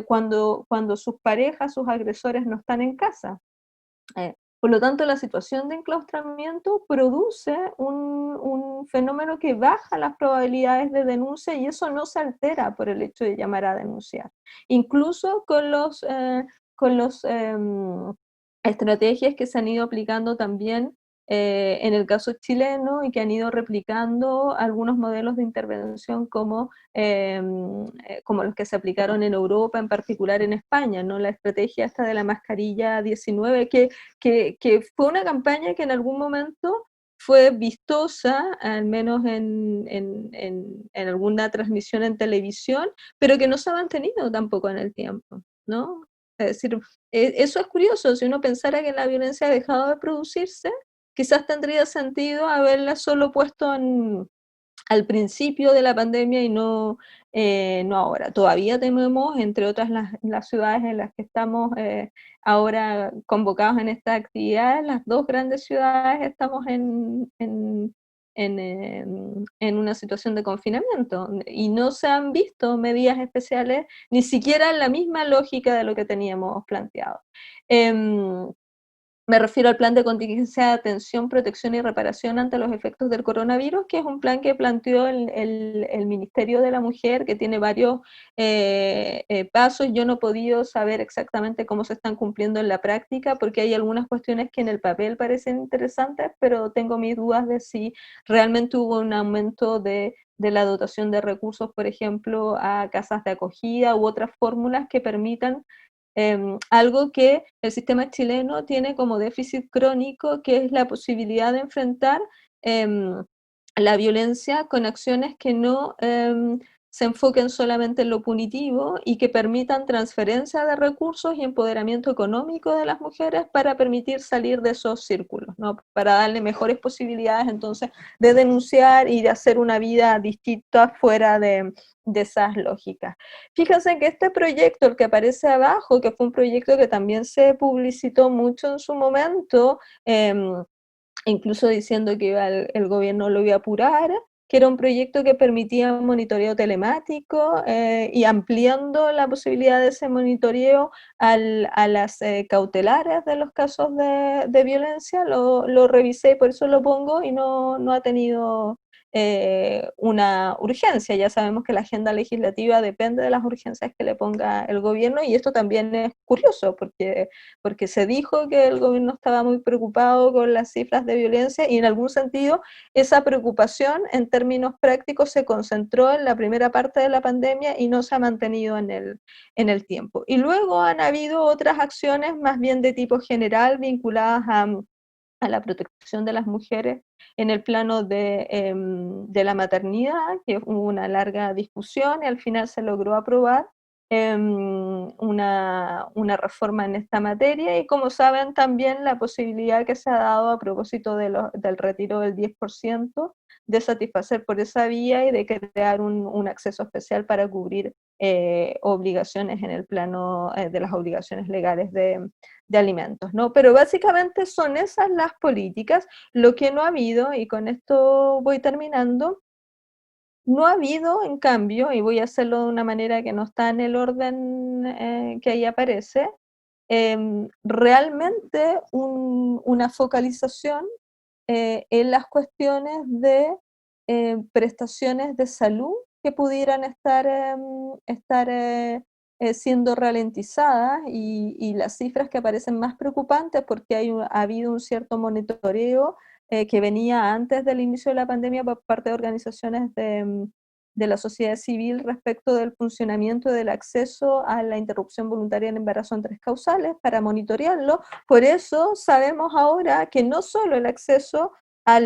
F: cuando sus parejas, sus agresores no están en casa. Por lo tanto, la situación de enclaustramiento produce un fenómeno que baja las probabilidades de denuncia y eso no se altera por el hecho de llamar a denunciar. Incluso con los estrategias que se han ido aplicando también en el caso chileno y que han ido replicando algunos modelos de intervención como los que se aplicaron en Europa, en particular en España, ¿no? La estrategia esta de la mascarilla 19, que fue una campaña que en algún momento fue vistosa, al menos en alguna transmisión en televisión, pero que no se ha mantenido tampoco en el tiempo, ¿no? Es decir, eso es curioso, si uno pensara que la violencia ha dejado de producirse, quizás tendría sentido haberla solo puesto al principio de la pandemia y no ahora. Todavía tenemos, entre otras las ciudades en las que estamos ahora convocados en esta actividad, las dos grandes ciudades estamos en una situación de confinamiento y no se han visto medidas especiales, ni siquiera en la misma lógica de lo que teníamos planteado. Me refiero al plan de contingencia de atención, protección y reparación ante los efectos del coronavirus, que es un plan que planteó el Ministerio de la Mujer, que tiene varios pasos. Yo no he podido saber exactamente cómo se están cumpliendo en la práctica, porque hay algunas cuestiones que en el papel parecen interesantes, pero tengo mis dudas de si realmente hubo un aumento de la dotación de recursos, por ejemplo, a casas de acogida u otras fórmulas que permitan algo que el sistema chileno tiene como déficit crónico, que es la posibilidad de enfrentar la violencia con acciones que no se enfoquen solamente en lo punitivo y que permitan transferencia de recursos y empoderamiento económico de las mujeres para permitir salir de esos círculos, ¿no? Para darle mejores posibilidades entonces de denunciar y de hacer una vida distinta fuera de esas lógicas. Fíjense que este proyecto, el que aparece abajo, que fue un proyecto que también se publicitó mucho en su momento, incluso diciendo que el gobierno lo iba a apurar, que era un proyecto que permitía un monitoreo telemático y ampliando la posibilidad de ese monitoreo a las cautelares de los casos de violencia, lo revisé y por eso lo pongo y no ha tenido una urgencia. Ya sabemos que la agenda legislativa depende de las urgencias que le ponga el gobierno y esto también es curioso porque se dijo que el gobierno estaba muy preocupado con las cifras de violencia y en algún sentido esa preocupación en términos prácticos se concentró en la primera parte de la pandemia y no se ha mantenido en el tiempo. Y luego han habido otras acciones más bien de tipo general vinculadas a la protección de las mujeres en el plano de la maternidad, que hubo una larga discusión y al final se logró aprobar una reforma en esta materia, y como saben también la posibilidad que se ha dado a propósito del retiro del 10%, de satisfacer por esa vía y de crear un acceso especial para cubrir obligaciones en el plano de las obligaciones legales de alimentos, ¿no? Pero básicamente son esas las políticas. Lo que no ha habido, y con esto voy terminando, no ha habido, en cambio, y voy a hacerlo de una manera que no está en el orden que ahí aparece, realmente una focalización en las cuestiones de prestaciones de salud que pudieran estar siendo ralentizadas, y las cifras que aparecen más preocupantes porque ha habido un cierto monitoreo que venía antes del inicio de la pandemia por parte de organizaciones de la sociedad civil respecto del funcionamiento del acceso a la interrupción voluntaria del embarazo en 3 causales para monitorearlo. Por eso sabemos ahora que no solo el acceso a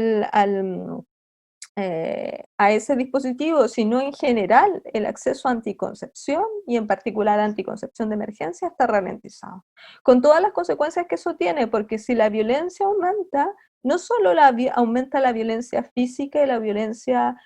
F: ese dispositivo, sino en general el acceso a anticoncepción, y en particular a anticoncepción de emergencia, está ralentizado. Con todas las consecuencias que eso tiene, porque si la violencia aumenta, no solo aumenta la violencia física y la violencia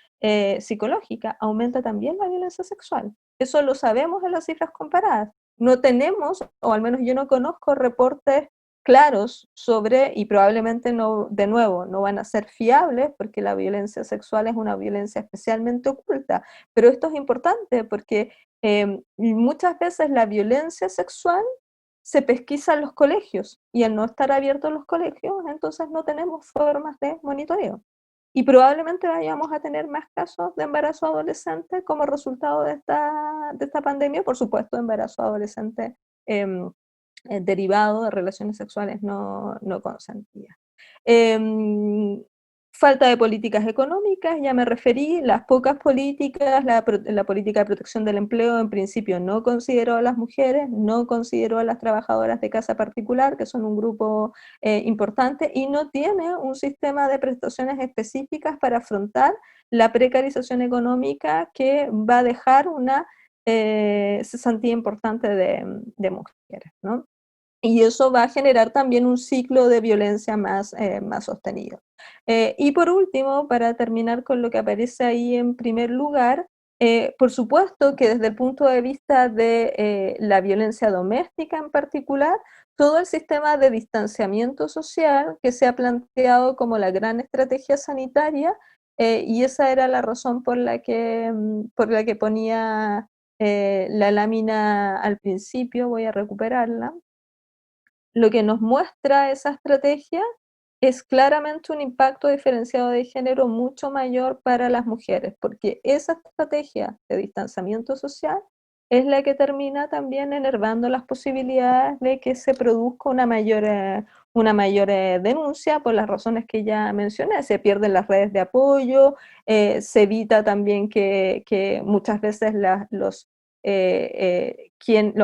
F: psicológica, aumenta también la violencia sexual. Eso lo sabemos en las cifras comparadas. No tenemos, o al menos yo no conozco, reportes claros sobre, y probablemente no, de nuevo, no van a ser fiables porque la violencia sexual es una violencia especialmente oculta, pero esto es importante porque muchas veces la violencia sexual se pesquisa en los colegios, y al no estar abiertos los colegios, entonces no tenemos formas de monitoreo. Y probablemente vayamos a tener más casos de embarazo adolescente como resultado de esta pandemia, por supuesto, embarazo adolescente derivado de relaciones sexuales no consentidas. Falta de políticas económicas, ya me referí, las pocas políticas, la política de protección del empleo en principio no consideró a las mujeres, no consideró a las trabajadoras de casa particular, que son un grupo importante, y no tiene un sistema de prestaciones específicas para afrontar la precarización económica que va a dejar una cesantía importante de mujeres, ¿no? Y eso va a generar también un ciclo de violencia más sostenido. Y por último, para terminar con lo que aparece ahí en primer lugar, por supuesto que desde el punto de vista de la violencia doméstica en particular, todo el sistema de distanciamiento social que se ha planteado como la gran estrategia sanitaria, y esa era la razón por la que ponía la lámina al principio, voy a recuperarla. Lo que nos muestra esa estrategia es claramente un impacto diferenciado de género mucho mayor para las mujeres, porque esa estrategia de distanciamiento social es la que termina también enervando las posibilidades de que se produzca una mayor denuncia por las razones que ya mencioné. Se pierden las redes de apoyo, se evita también que muchas veces los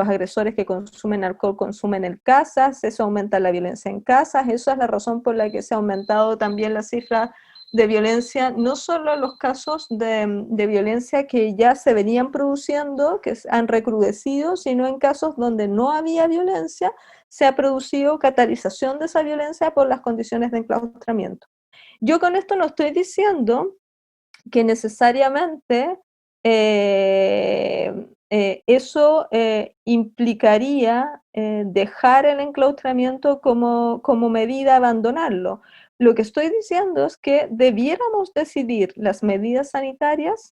F: agresores que consumen alcohol consumen en casas, eso aumenta la violencia en casas. Eso es la razón por la que se ha aumentado también la cifra de violencia, no solo en los casos de violencia que ya se venían produciendo, que han recrudecido, sino en casos donde no había violencia, se ha producido catalización de esa violencia por las condiciones de enclaustramiento. Yo con esto no estoy diciendo que necesariamente eso implicaría dejar el enclaustramiento como medida, abandonarlo. Lo que estoy diciendo es que debiéramos decidir las medidas sanitarias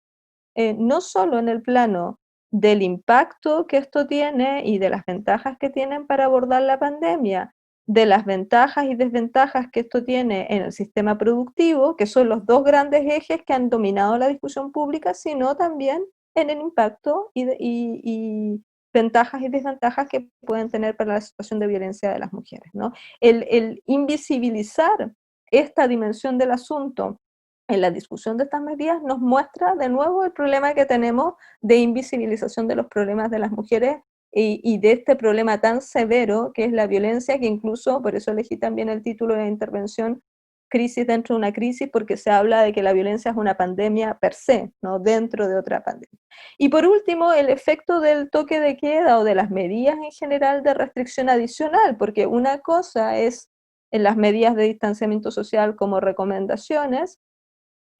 F: no solo en el plano del impacto que esto tiene y de las ventajas que tienen para abordar la pandemia, de las ventajas y desventajas que esto tiene en el sistema productivo, que son los dos grandes ejes que han dominado la discusión pública, sino también en el impacto y ventajas y desventajas que pueden tener para la situación de violencia de las mujeres, ¿no? El invisibilizar esta dimensión del asunto en la discusión de estas medidas nos muestra de nuevo el problema que tenemos de invisibilización de los problemas de las mujeres y de este problema tan severo que es la violencia, que incluso, por eso elegí también el título de la intervención, crisis dentro de una crisis, porque se habla de que la violencia es una pandemia per se, ¿no? Dentro de otra pandemia. Y por último, el efecto del toque de queda o de las medidas en general de restricción adicional, porque una cosa es en las medidas de distanciamiento social como recomendaciones,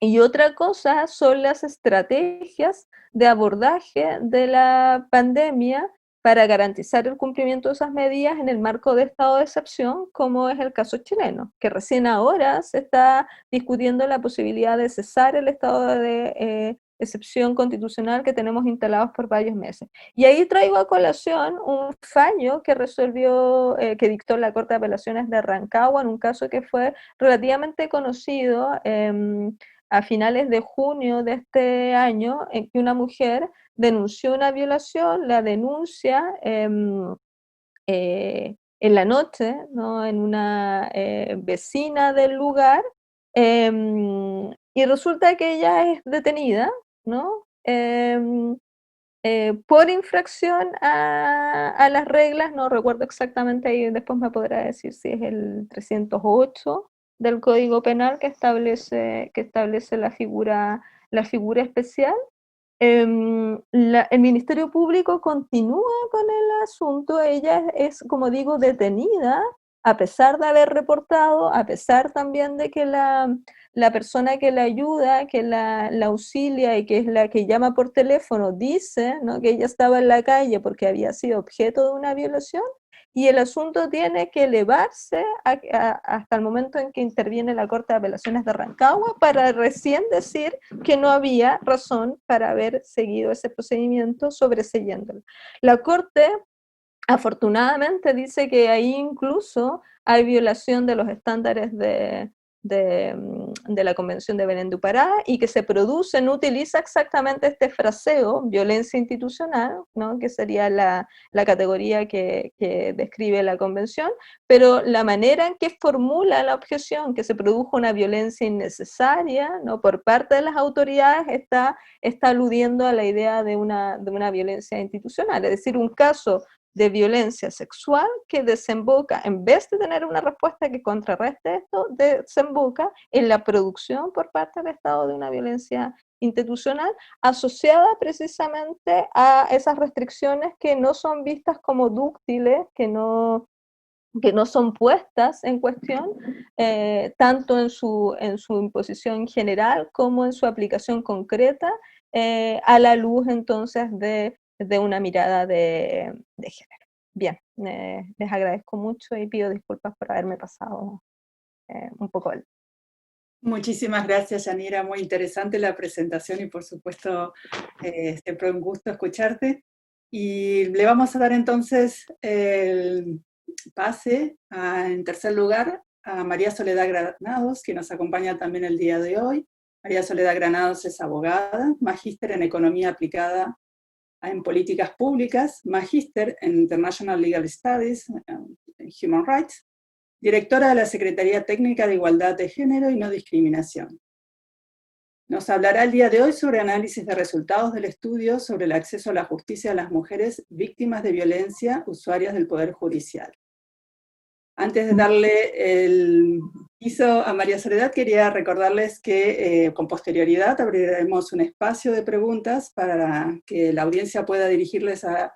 F: y otra cosa son las estrategias de abordaje de la pandemia para garantizar el cumplimiento de esas medidas en el marco de estado de excepción, como es el caso chileno, que recién ahora se está discutiendo la posibilidad de cesar el estado de excepción constitucional que tenemos instalados por varios meses. Y ahí traigo a colación un fallo que resolvió, que dictó la Corte de Apelaciones de Rancagua en un caso que fue relativamente conocido, a finales de junio de este año, en que una mujer denunció una violación, la denuncia en la noche, ¿no? En una vecina del lugar, y resulta que ella es detenida, ¿no? Por infracción a las reglas, no recuerdo exactamente, ahí después me podrá decir si es el 308 del Código Penal que establece la figura especial. El Ministerio Público continúa con el asunto, ella es, como digo, detenida, a pesar de haber reportado, a pesar también de que la persona que la ayuda, que la auxilia y que es la que llama por teléfono, dice, ¿no?, que ella estaba en la calle porque había sido objeto de una violación, y el asunto tiene que elevarse hasta el momento en que interviene la Corte de Apelaciones de Rancagua para recién decir que no había razón para haber seguido ese procedimiento sobreseyéndolo. La Corte afortunadamente dice que ahí incluso hay violación de los estándares de la Convención de Belén do Pará, y que se produce, no utiliza exactamente este fraseo, violencia institucional, ¿no?, que sería la categoría que describe la Convención, pero la manera en que formula la objeción, que se produjo una violencia innecesaria, ¿no?, por parte de las autoridades, está aludiendo a la idea de una violencia institucional, es decir, un caso de violencia sexual que desemboca, en vez de tener una respuesta que contrarreste esto, desemboca en la producción por parte del Estado de una violencia institucional asociada precisamente a esas restricciones que no son vistas como dúctiles, que no son puestas en cuestión, tanto en su imposición general como en su aplicación concreta, a la luz entonces de una mirada de género. Bien, les agradezco mucho y pido disculpas por haberme pasado un poco.
D: Muchísimas gracias, Yanira. Muy interesante la presentación y, por supuesto, siempre un gusto escucharte. Y le vamos a dar entonces el pase, en tercer lugar, a María Soledad Granados, que nos acompaña también el día de hoy. María Soledad Granados es abogada, magíster en Economía Aplicada en Políticas Públicas, magíster en International Legal Studies, Human Rights, directora de la Secretaría Técnica de Igualdad de Género y No Discriminación. Nos hablará el día de hoy sobre análisis de resultados del estudio sobre el acceso a la justicia de las mujeres víctimas de violencia, usuarias del Poder Judicial. Antes de darle el piso a María Soledad, quería recordarles que con posterioridad abriremos un espacio de preguntas para que la audiencia pueda dirigirles a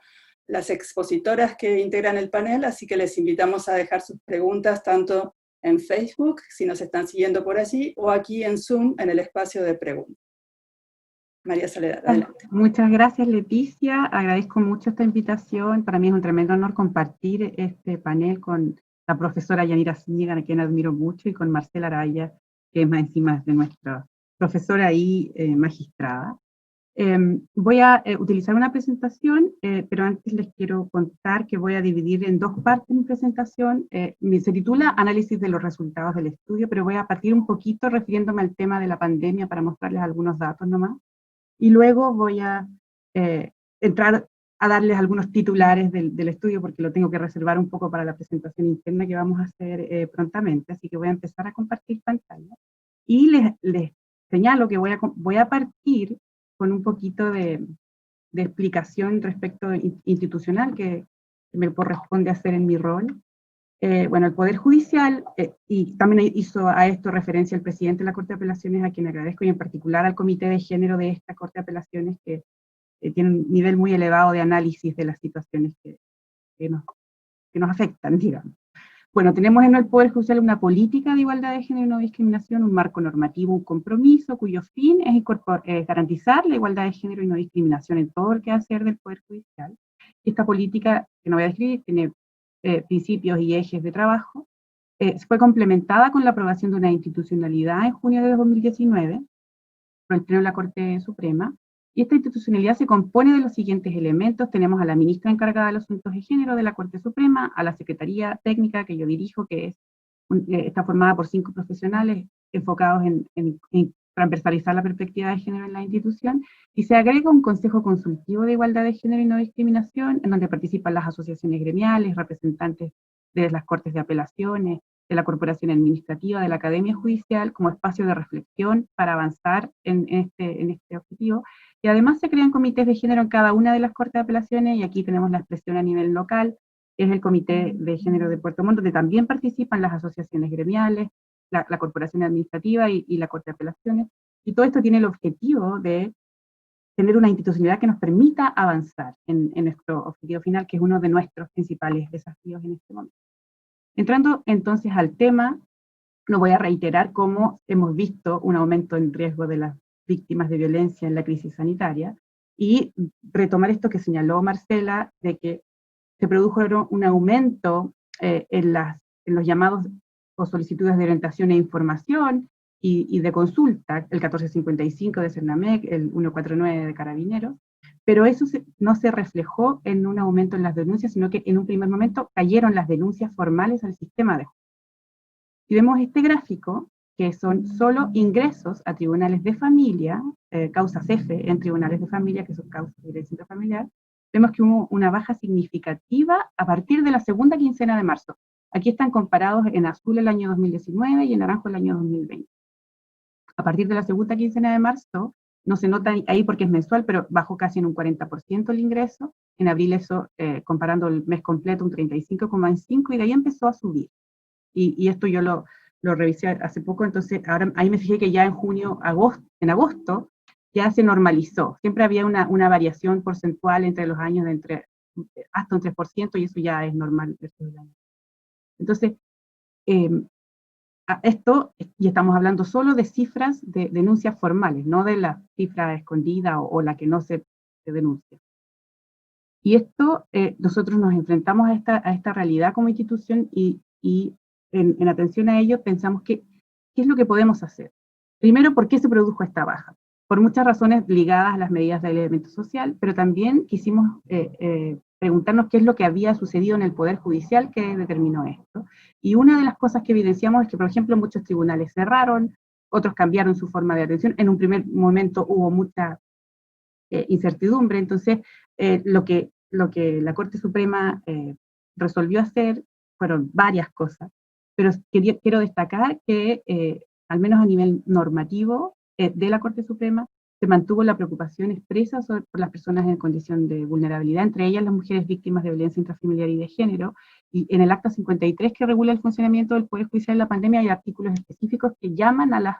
D: las expositoras que integran el panel, así que les invitamos a dejar sus preguntas tanto en Facebook, si nos están siguiendo por allí, o aquí en Zoom, en el espacio de preguntas. María Soledad, adelante.
G: Muchas gracias, Leticia. Agradezco mucho esta invitación. Para mí es un tremendo honor compartir este panel con la profesora Yanira Zúñiga, a quien admiro mucho, y con Marcela Araya, que es más encima de nuestra profesora y magistrada. Voy a utilizar una presentación, pero antes les quiero contar que voy a dividir en dos partes mi presentación. Se titula Análisis de los resultados del estudio, pero voy a partir un poquito refiriéndome al tema de la pandemia para mostrarles algunos datos nomás. Y luego voy a entrar a darles algunos titulares del estudio, porque lo tengo que reservar un poco para la presentación interna que vamos a hacer prontamente. Así que voy a empezar a compartir pantalla. Y les señalo que voy a partir con un poquito de explicación respecto institucional que me corresponde hacer en mi rol. Bueno, el Poder Judicial, y también hizo a esto referencia el presidente de la Corte de Apelaciones, a quien agradezco, y en particular al Comité de Género de esta Corte de Apelaciones, que tiene un nivel muy elevado de análisis de las situaciones que nos afectan, digamos. Bueno, tenemos en el Poder Judicial una política de igualdad de género y no discriminación, un marco normativo, un compromiso cuyo fin es garantizar la igualdad de género y no discriminación en todo el quehacer del Poder Judicial. Esta política, que no voy a describir, tiene principios y ejes de trabajo. Fue complementada con la aprobación de una institucionalidad en junio de 2019 por el Pleno de la Corte Suprema. Y esta institucionalidad se compone de los siguientes elementos. Tenemos a la ministra encargada de los asuntos de género de la Corte Suprema, a la Secretaría Técnica que yo dirijo, que está formada por 5 profesionales enfocados en transversalizar la perspectiva de género en la institución, y se agrega un Consejo Consultivo de Igualdad de Género y No Discriminación, en donde participan las asociaciones gremiales, representantes de las Cortes de Apelaciones, de la Corporación Administrativa, de la Academia Judicial, como espacio de reflexión para avanzar en este objetivo. Y además se crean comités de género en cada una de las Cortes de Apelaciones, y aquí tenemos la expresión a nivel local, que es el Comité de Género de Puerto Montt, donde también participan las asociaciones gremiales, la Corporación Administrativa y la Corte de Apelaciones. Y todo esto tiene el objetivo de tener una institucionalidad que nos permita avanzar en nuestro objetivo final, que es uno de nuestros principales desafíos en este momento. Entrando entonces al tema, no voy a reiterar cómo hemos visto un aumento en riesgo de las víctimas de violencia en la crisis sanitaria, y retomar esto que señaló Marcela, de que se produjo un aumento en los llamados o solicitudes de orientación e información y de consulta, el 1455 de Cernamec, el 149 de Carabineros, pero eso no se reflejó en un aumento en las denuncias, sino que en un primer momento cayeron las denuncias formales al sistema de justicia. Si vemos este gráfico, que son solo ingresos a tribunales de familia, causas F en tribunales de familia, que son causas de violencia intrafamiliar, vemos que hubo una baja significativa a partir de la segunda quincena de marzo. Aquí están comparados en azul el año 2019 y en naranjo el año 2020. A partir de la segunda quincena de marzo, no se nota ahí porque es mensual, pero bajó casi en un 40% el ingreso. En abril eso, comparando el mes completo, un 35,5%, y de ahí empezó a subir. Y esto yo lo revisé hace poco, entonces ahora ahí me fijé que ya en agosto ya se normalizó. Siempre había una variación porcentual entre los años de hasta un 3%, y eso ya es normal después del año. Entonces, esto, y estamos hablando solo de cifras de denuncias formales, no de la cifra escondida o la que no se denuncia. Y esto, nosotros nos enfrentamos a esta realidad como institución, y en atención a ello pensamos ¿qué es lo que podemos hacer? Primero, ¿por qué se produjo esta baja? Por muchas razones ligadas a las medidas del elemento social, pero también quisimos preguntarnos qué es lo que había sucedido en el Poder Judicial que determinó esto. Y una de las cosas que evidenciamos es que, por ejemplo, muchos tribunales cerraron, otros cambiaron su forma de atención. En un primer momento hubo mucha incertidumbre, entonces lo que la Corte Suprema resolvió hacer fueron varias cosas, pero quiero destacar que, al menos a nivel normativo de la Corte Suprema, se mantuvo la preocupación expresa por las personas en condición de vulnerabilidad, entre ellas las mujeres víctimas de violencia intrafamiliar y de género, y en el Acta 53 que regula el funcionamiento del Poder Judicial en la pandemia hay artículos específicos que llaman a las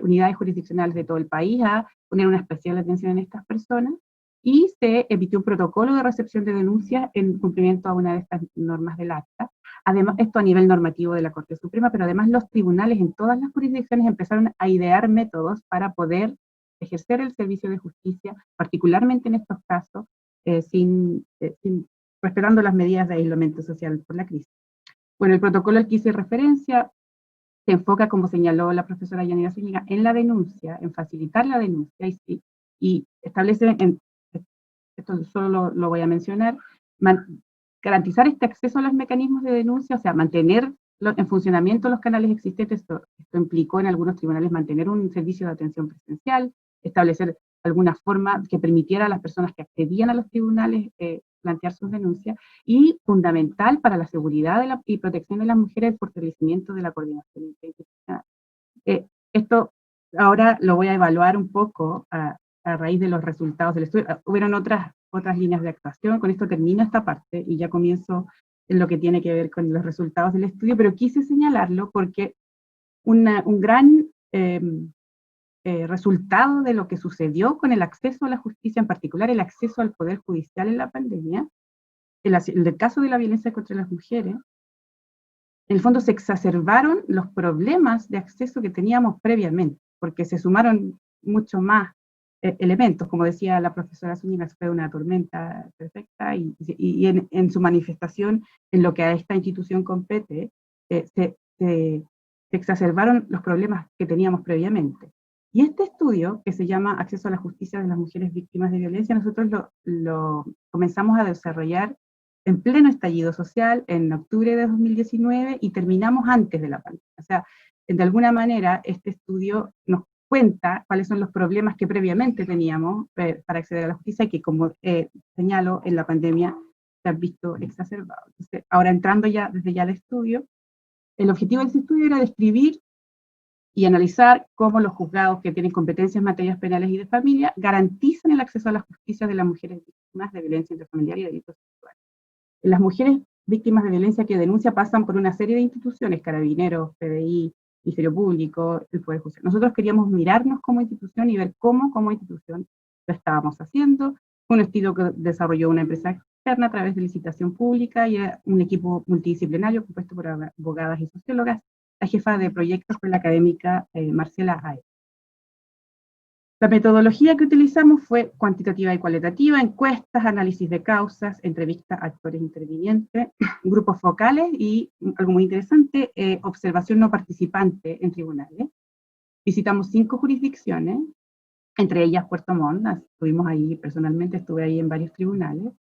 G: unidades jurisdiccionales de todo el país a poner una especial atención en estas personas, y se emitió un protocolo de recepción de denuncias en cumplimiento a una de estas normas del acta. Además, esto a nivel normativo de la Corte Suprema, pero además los tribunales en todas las jurisdicciones empezaron a idear métodos para poder ejercer el servicio de justicia, particularmente en estos casos, respetando las medidas de aislamiento social por la crisis. Bueno, el protocolo al que hice referencia se enfoca, como señaló la profesora Yanira Zúñiga, en la denuncia, en facilitar la denuncia, y establece, esto solo lo voy a mencionar, garantizar este acceso a los mecanismos de denuncia, o sea, mantener en funcionamiento los canales existentes. Esto implicó en algunos tribunales mantener un servicio de atención presencial, establecer alguna forma que permitiera a las personas que accedían a los tribunales plantear sus denuncias, y fundamental para la seguridad y protección de las mujeres, el fortalecimiento de la coordinación interinstitucional. Esto ahora lo voy a evaluar un poco a raíz de los resultados del estudio. Hubieron otras líneas de actuación. Con esto termino esta parte y ya comienzo en lo que tiene que ver con los resultados del estudio, pero quise señalarlo porque un gran resultado de lo que sucedió con el acceso a la justicia, en particular el acceso al poder judicial en la pandemia, en el caso de la violencia contra las mujeres, en el fondo se exacerbaron los problemas de acceso que teníamos previamente, porque se sumaron mucho más elementos, como decía la profesora Zúñiga, fue una tormenta perfecta, y en su manifestación, en lo que a esta institución compete, se exacerbaron los problemas que teníamos previamente. Y este estudio, que se llama Acceso a la Justicia de las Mujeres Víctimas de Violencia, nosotros lo comenzamos a desarrollar en pleno estallido social, en octubre de 2019, y terminamos antes de la pandemia. O sea, de alguna manera, este estudio nos cuenta cuáles son los problemas que previamente teníamos para acceder a la justicia, y que, como señalo, en la pandemia se han visto exacerbados. Entonces, ahora entrando ya desde ya al estudio, el objetivo de ese estudio era describir y analizar cómo los juzgados que tienen competencias en materias penales y de familia garantizan el acceso a la justicia de las mujeres víctimas de violencia intrafamiliar y delitos sexuales. Las mujeres víctimas de violencia que denuncia pasan por una serie de instituciones, Carabineros, PDI, Ministerio Público, el Poder Judicial. Nosotros queríamos mirarnos como institución y ver cómo como institución lo estábamos haciendo. Fue un estudio que desarrolló una empresa externa a través de licitación pública, y un equipo multidisciplinario compuesto por abogadas y sociólogas. La jefa de proyectos fue la académica Marcela Ae. La metodología que utilizamos fue cuantitativa y cualitativa, encuestas, análisis de causas, entrevistas a actores intervinientes, grupos focales y, algo muy interesante, observación no participante en tribunales. Visitamos 5 jurisdicciones, entre ellas Puerto Montt. Estuvimos ahí, personalmente estuve ahí en varios tribunales.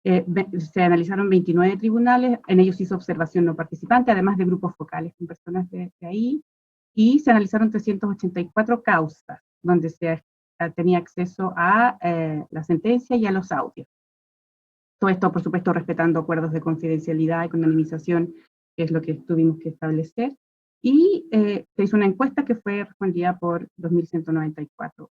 G: Se analizaron 29 tribunales, en ellos se hizo observación no participante, además de grupos focales con personas de ahí, y se analizaron 384 causas, donde se tenía acceso a la sentencia y a los audios. Todo esto, por supuesto, respetando acuerdos de confidencialidad y con anonimización, que es lo que tuvimos que establecer, y se hizo una encuesta que fue respondida por 2.194.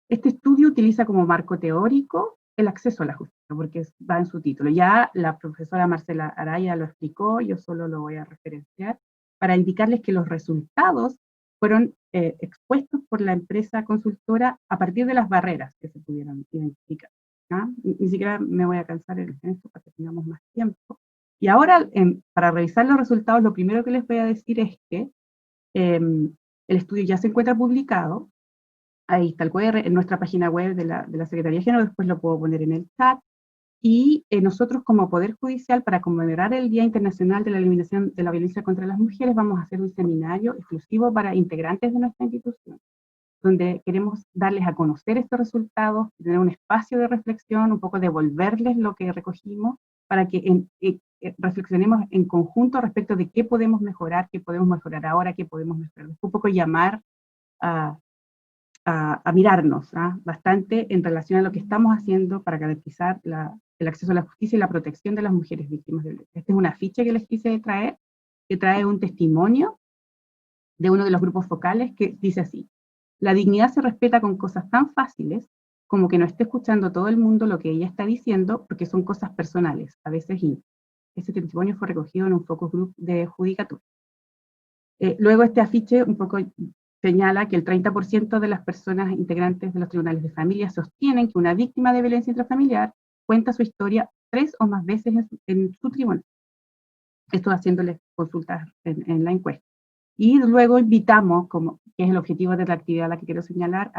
G: Este estudio utiliza como marco teórico el acceso a la justicia, porque va en su título. Ya la profesora Marcela Araya lo explicó, yo solo lo voy a referenciar, para indicarles que los resultados fueron expuestos por la empresa consultora a partir de las barreras que se pudieron identificar. Ni siquiera me voy a cansar en esto para que tengamos más tiempo. Y ahora, para revisar los resultados, lo primero que les voy a decir es que el estudio ya se encuentra publicado. Ahí está el QR, en nuestra página web de la Secretaría de Género, después lo puedo poner en el chat. Y nosotros, como Poder Judicial, para conmemorar el Día Internacional de la Eliminación de la Violencia contra las Mujeres, vamos a hacer un seminario exclusivo para integrantes de nuestra institución, donde queremos darles a conocer estos resultados, tener un espacio de reflexión, un poco devolverles lo que recogimos, para que reflexionemos en conjunto respecto de qué podemos mejorar ahora, qué podemos mejorar. Un poco llamar a mirarnos bastante en relación a lo que estamos haciendo para garantizar el acceso a la justicia y la protección de las mujeres víctimas de violencia. Este es un afiche que les quise traer, que trae un testimonio de uno de los grupos focales que dice así: la dignidad se respeta con cosas tan fáciles como que no esté escuchando todo el mundo lo que ella está diciendo, porque son cosas personales, a veces íntimas. Ese testimonio fue recogido en un focus group de judicatura. Luego este afiche un poco señala que el 30% de las personas integrantes de los tribunales de familia sostienen que una víctima de violencia intrafamiliar cuenta su historia 3 o más veces en su tribunal. Esto haciéndoles consultas en la encuesta. Y luego invitamos, que es el objetivo de la actividad a la que quiero señalar,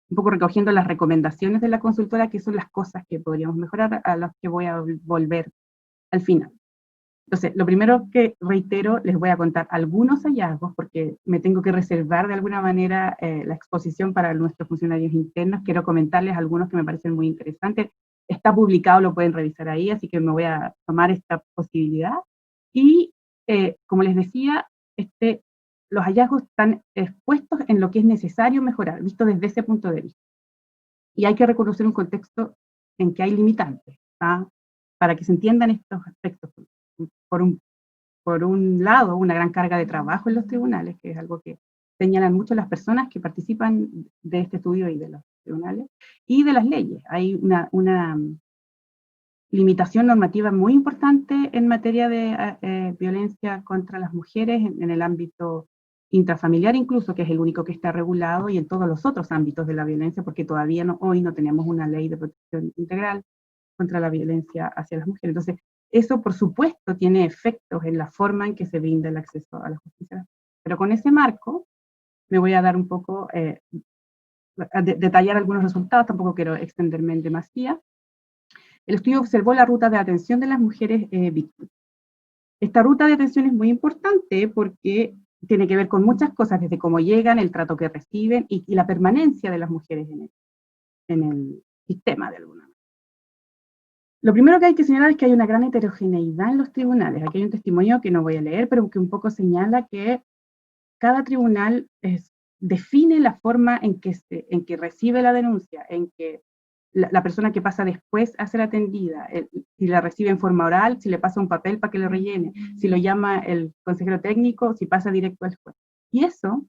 G: un poco recogiendo las recomendaciones de la consultora, que son las cosas que podríamos mejorar, a las que voy a volver al final. Entonces, lo primero que reitero, les voy a contar algunos hallazgos, porque me tengo que reservar de alguna manera la exposición para nuestros funcionarios internos. Quiero comentarles algunos que me parecen muy interesantes. Está publicado, lo pueden revisar ahí, así que me voy a tomar esta posibilidad. Y, como les decía, los hallazgos están expuestos en lo que es necesario mejorar, visto desde ese punto de vista. Y hay que reconocer un contexto en que hay limitantes, para que se entiendan estos aspectos. Por un lado, una gran carga de trabajo en los tribunales, que es algo que señalan mucho las personas que participan de este estudio y de los tribunales, y de las leyes. Hay limitación normativa muy importante en materia de violencia contra las mujeres, en el ámbito intrafamiliar incluso, que es el único que está regulado, y en todos los otros ámbitos de la violencia, porque todavía hoy no tenemos una ley de protección integral contra la violencia hacia las mujeres. Entonces, eso por supuesto tiene efectos en la forma en que se brinda el acceso a la justicia. Pero con ese marco me voy a dar un poco, a detallar algunos resultados, tampoco quiero extenderme en demasía. El estudio observó la ruta de atención de las mujeres víctimas. Esta ruta de atención es muy importante porque tiene que ver con muchas cosas, desde cómo llegan, el trato que reciben y la permanencia de las mujeres en el sistema de alguna manera. Lo primero que hay que señalar es que hay una gran heterogeneidad en los tribunales. Aquí hay un testimonio que no voy a leer, pero que un poco señala que cada tribunal define la forma en que recibe la denuncia, en que la persona que pasa después a ser atendida, si la recibe en forma oral, si le pasa un papel para que lo rellene, si lo llama el consejero técnico, si pasa directo al juez. Y eso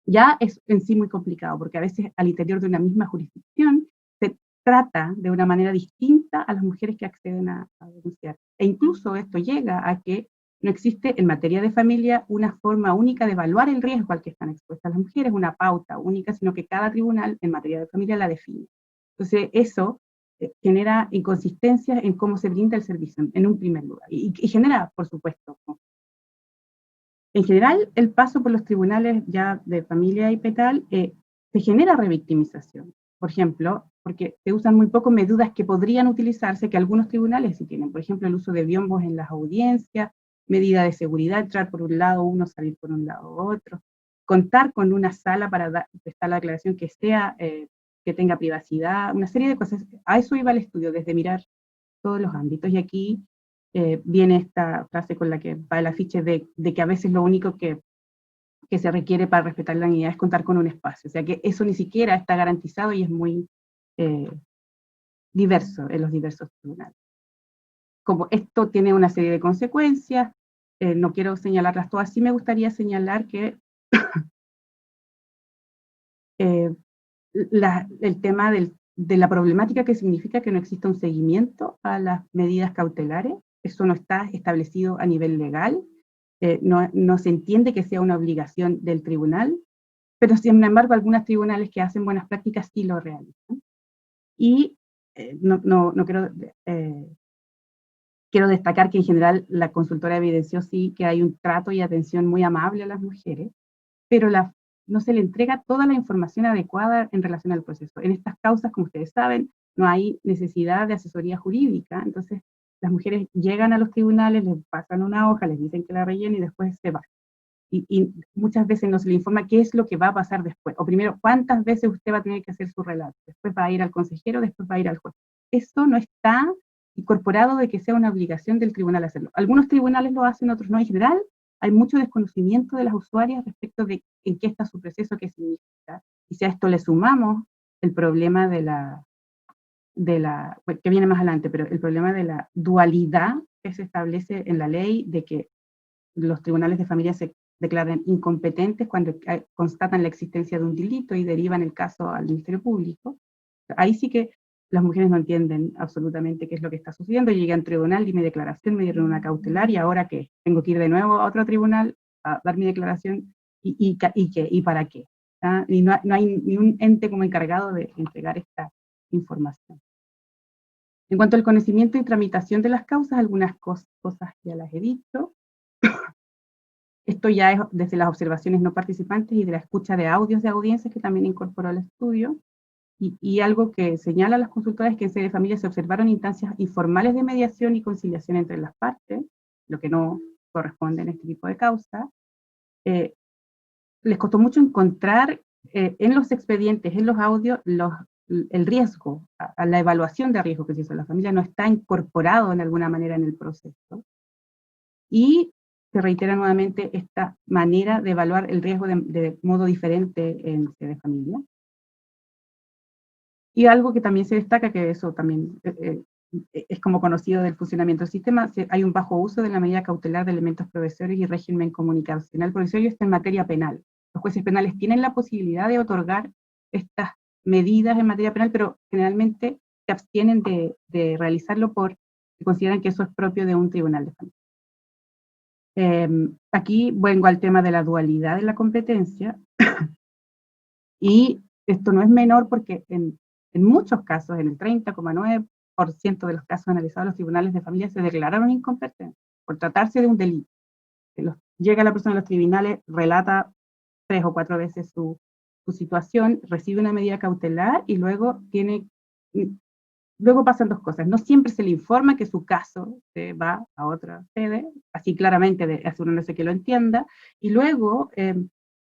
G: ya es en sí muy complicado, porque a veces al interior de una misma jurisdicción se trata de una manera distinta a las mujeres que acceden a denunciar. E incluso esto llega a que no existe en materia de familia una forma única de evaluar el riesgo al que están expuestas las mujeres, una pauta única, sino que cada tribunal en materia de familia la define. Entonces eso genera inconsistencias en cómo se brinda el servicio, en un primer lugar, y genera, por supuesto, en general, el paso por los tribunales ya de familia y penal se genera revictimización. Por ejemplo, porque se usan muy poco medidas que podrían utilizarse, que algunos tribunales sí tienen. Por ejemplo, el uso de biombos en las audiencias, medida de seguridad, entrar por un lado uno, salir por un lado otro, contar con una sala para prestar la declaración que que tenga privacidad, una serie de cosas. A eso iba el estudio, desde mirar todos los ámbitos. Y aquí viene esta frase con la que va el afiche de que a veces lo único que se requiere para respetar la dignidad es contar con un espacio. O sea que eso ni siquiera está garantizado y es muy diverso en los diversos tribunales. Como esto tiene una serie de consecuencias, no quiero señalarlas todas, sí me gustaría señalar que el tema de la problemática que significa que no exista un seguimiento a las medidas cautelares. Eso no está establecido a nivel legal, no se entiende que sea una obligación del tribunal, pero sin embargo algunos tribunales que hacen buenas prácticas sí lo realizan. Y quiero destacar que en general la consultora evidenció sí que hay un trato y atención muy amable a las mujeres, pero no se le entrega toda la información adecuada en relación al proceso. En estas causas, como ustedes saben, no hay necesidad de asesoría jurídica, entonces las mujeres llegan a los tribunales, les pasan una hoja, les dicen que la rellenen y después se van. Y muchas veces no se le informa qué es lo que va a pasar después. O primero, cuántas veces usted va a tener que hacer su relato. Después va a ir al consejero, después va a ir al juez. Eso no está incorporado de que sea una obligación del tribunal hacerlo. Algunos tribunales lo hacen, otros no. En general, hay mucho desconocimiento de las usuarias respecto de en qué está su proceso, qué significa. Y si a esto le sumamos el problema que viene más adelante, pero el problema de la dualidad que se establece en la ley, de que los tribunales de familia se declaran incompetentes cuando constatan la existencia de un delito y derivan el caso al Ministerio Público. Ahí sí que las mujeres no entienden absolutamente qué es lo que está sucediendo. Llegué a un tribunal, di mi declaración, me dieron una cautelar, y ahora ¿qué? Tengo que ir de nuevo a otro tribunal a dar mi declaración, ¿y para qué? ¿Ah? Y no hay ni un ente como encargado de entregar esta información. En cuanto al conocimiento y tramitación de las causas, algunas cosas ya las he dicho. Esto ya es desde las observaciones no participantes y de la escucha de audios de audiencias que también incorporó el estudio. Y algo que señala las consultoras es que en sede de familia se observaron instancias informales de mediación y conciliación entre las partes, lo que no corresponde en este tipo de causa. Les costó mucho encontrar en los expedientes, en los audios, el riesgo, a la evaluación de riesgo que se hizo en la familia, no está incorporado en alguna manera en el proceso. Y se reitera nuevamente esta manera de evaluar el riesgo de modo diferente en sede de familia. Y algo que también se destaca, que eso también es como conocido del funcionamiento del sistema, hay un bajo uso de la medida cautelar de elementos provisorios y régimen comunicacional provisorio, está en materia penal. Los jueces penales tienen la posibilidad de otorgar estas medidas en materia penal, pero generalmente se abstienen de realizarlo por consideran que eso es propio de un tribunal de familia. Aquí vengo al tema de la dualidad de la competencia, y esto no es menor porque en muchos casos, en el 30,9% de los casos analizados, los tribunales de familia se declararon incompetentes por tratarse de un delito. Llega la persona a los tribunales, relata 3 o 4 veces su situación, recibe una medida cautelar y luego pasan 2 cosas. No siempre se le informa que su caso se va a otra sede, así claramente, asegurándose que lo entienda, y luego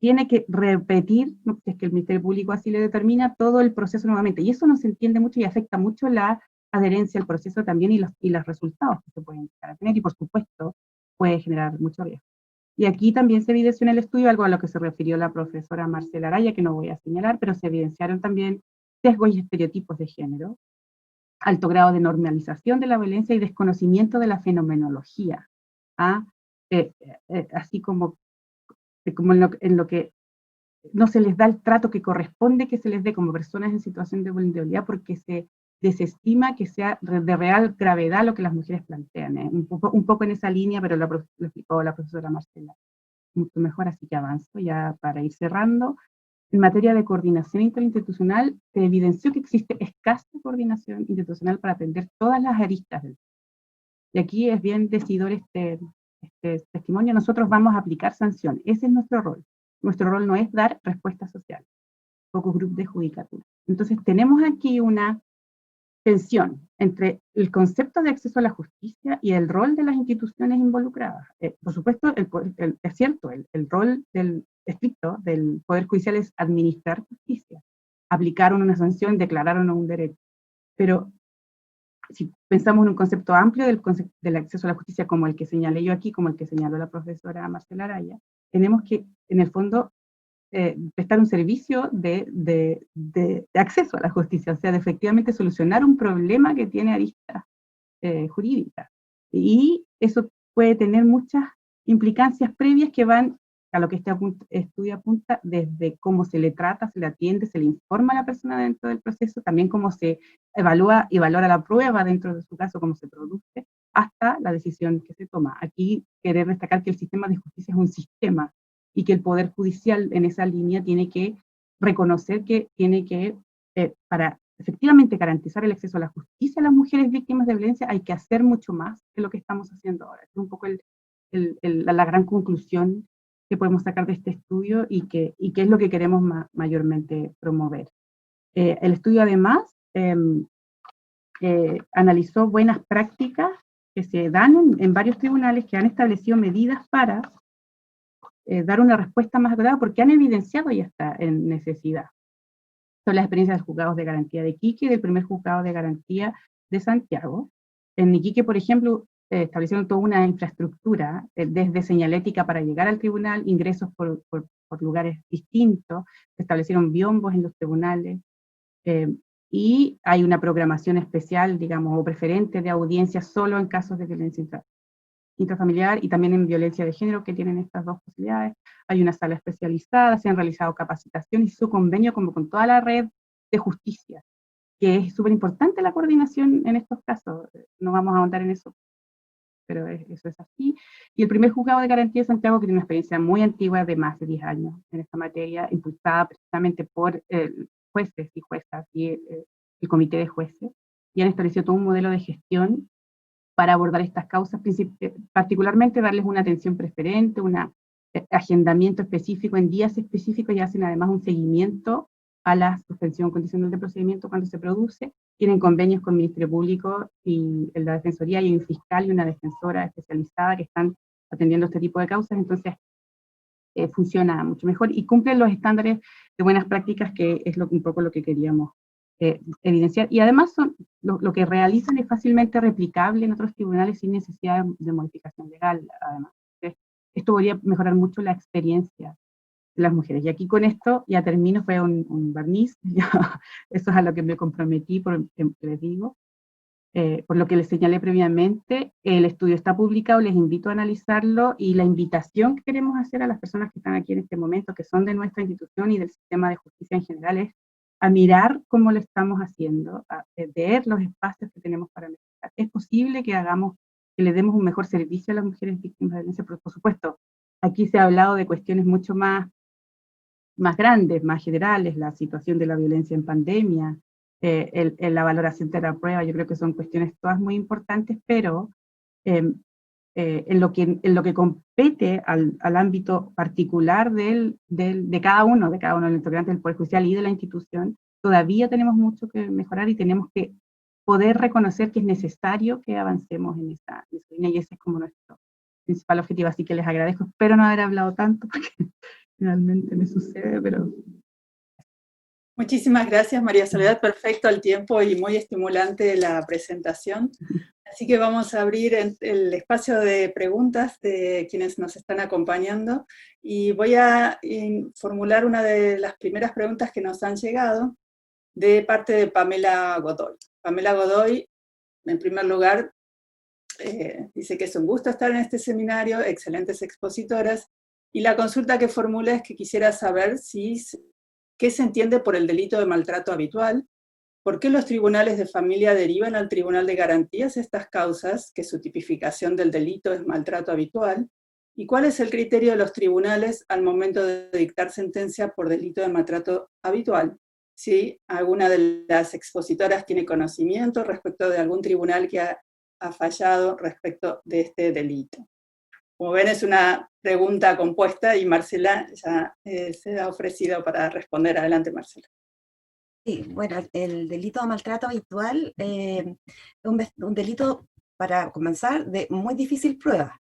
G: tiene que repetir, ¿no?, si es que el Ministerio Público así le determina, todo el proceso nuevamente. Y eso no se entiende mucho y afecta mucho la adherencia al proceso también y los resultados que se pueden llegar a tener, y por supuesto puede generar mucho riesgo. Y aquí también se evidenció en el estudio algo a lo que se refirió la profesora Marcela Araya, que no voy a señalar, pero se evidenciaron también sesgos y estereotipos de género, alto grado de normalización de la violencia y desconocimiento de la fenomenología, así como en lo que no se les da el trato que corresponde que se les dé como personas en situación de vulnerabilidad, porque se desestima que sea de real gravedad lo que las mujeres plantean. Un poco en esa línea, pero lo explicó la profesora Marcela mucho mejor, así que avanzo ya para ir cerrando. En materia de coordinación interinstitucional, se evidenció que existe escasa coordinación institucional para atender todas las aristas del. Y aquí es bien decidor este testimonio. Nosotros vamos a aplicar sanción. Ese es nuestro rol. Nuestro rol no es dar respuesta social. Focus group de judicatura. Entonces tenemos aquí una tensión entre el concepto de acceso a la justicia y el rol de las instituciones involucradas. Por supuesto, es cierto, el rol estricto del Poder Judicial es administrar justicia. Aplicaron una sanción, declararon un derecho. Pero si pensamos en un concepto amplio del acceso a la justicia, como el que señalé yo aquí, como el que señaló la profesora Marcela Araya, tenemos que, en el fondo, prestar un servicio de acceso a la justicia, o sea, de efectivamente solucionar un problema que tiene aristas jurídicas. Y eso puede tener muchas implicancias previas que van a lo que este estudio apunta, desde cómo se le trata, se le atiende, se le informa a la persona dentro del proceso, también cómo se evalúa y valora la prueba dentro de su caso, cómo se produce, hasta la decisión que se toma. Aquí querer destacar que el sistema de justicia es un sistema, y que el Poder Judicial en esa línea tiene que reconocer que tiene que, para efectivamente garantizar el acceso a la justicia a las mujeres víctimas de violencia, hay que hacer mucho más que lo que estamos haciendo ahora. Es un poco la gran conclusión que podemos sacar de este estudio y que es lo que queremos mayormente promover. El estudio además analizó buenas prácticas que se dan en varios tribunales que han establecido medidas para dar una respuesta más adecuada, porque han evidenciado ya esta necesidad. Son las experiencias del Juzgado de Garantía de Iquique y del primer Juzgado de Garantía de Santiago. En Iquique, por ejemplo, establecieron toda una infraestructura, desde señalética para llegar al tribunal, ingresos por lugares distintos, se establecieron biombos en los tribunales, y hay una programación especial, digamos, o preferente de audiencias solo en casos de violencia intrafamiliar y también en violencia de género, que tienen estas 2 posibilidades. Hay una sala especializada, se han realizado capacitaciones y su convenio como con toda la red de justicia, que es súper importante la coordinación en estos casos. No vamos a ahondar en eso, pero eso es así. Y el primer Juzgado de Garantía de Santiago, que tiene una experiencia muy antigua de más de 10 años en esta materia, impulsada precisamente por jueces y juezas y el comité de jueces, y han establecido todo un modelo de gestión para abordar estas causas, particularmente darles una atención preferente, un agendamiento específico en días específicos, y hacen además un seguimiento a la suspensión condicional de procedimiento cuando se produce. Tienen convenios con el Ministerio Público y la Defensoría, y un fiscal y una defensora especializada que están atendiendo este tipo de causas, entonces funciona mucho mejor y cumplen los estándares de buenas prácticas, que es un poco lo que queríamos evidenciar, y además lo que realizan es fácilmente replicable en otros tribunales sin necesidad de modificación legal, además. Esto podría mejorar mucho la experiencia de las mujeres. Y aquí con esto ya termino, fue un barniz, eso es a lo que me comprometí, les digo. Por lo que les señalé previamente, el estudio está publicado, les invito a analizarlo, y la invitación que queremos hacer a las personas que están aquí en este momento, que son de nuestra institución y del sistema de justicia en general, es a mirar cómo lo estamos haciendo, a ver los espacios que tenemos para mejorar, es posible que le demos un mejor servicio a las mujeres víctimas de violencia, pero por supuesto, aquí se ha hablado de cuestiones mucho más grandes, más generales, la situación de la violencia en pandemia, la valoración de la prueba, yo creo que son cuestiones todas muy importantes, pero en lo que compete al ámbito particular de cada uno de los integrantes del Poder Judicial y de la institución, todavía tenemos mucho que mejorar y tenemos que poder reconocer que es necesario que avancemos en esa línea, y ese es como nuestro principal objetivo. Así que les agradezco, espero no haber hablado tanto, porque finalmente me sucede, pero...
D: Muchísimas gracias, María Soledad. Perfecto el tiempo y muy estimulante la presentación. Así que vamos a abrir el espacio de preguntas de quienes nos están acompañando y voy a formular una de las primeras preguntas que nos han llegado de parte de Pamela Godoy. Pamela Godoy, en primer lugar, dice que es un gusto estar en este seminario, excelentes expositoras, y la consulta que formula es que quisiera saber qué se entiende por el delito de maltrato habitual, por qué los tribunales de familia derivan al Tribunal de Garantías estas causas, que su tipificación del delito es maltrato habitual, y cuál es el criterio de los tribunales al momento de dictar sentencia por delito de maltrato habitual. Si alguna de las expositoras tiene conocimiento respecto de algún tribunal que ha fallado respecto de este delito. Como ven, es una pregunta compuesta y Marcela ya se ha ofrecido para responder. Adelante, Marcela.
E: Sí, bueno, el delito de maltrato habitual es un delito, para comenzar, de muy difícil prueba.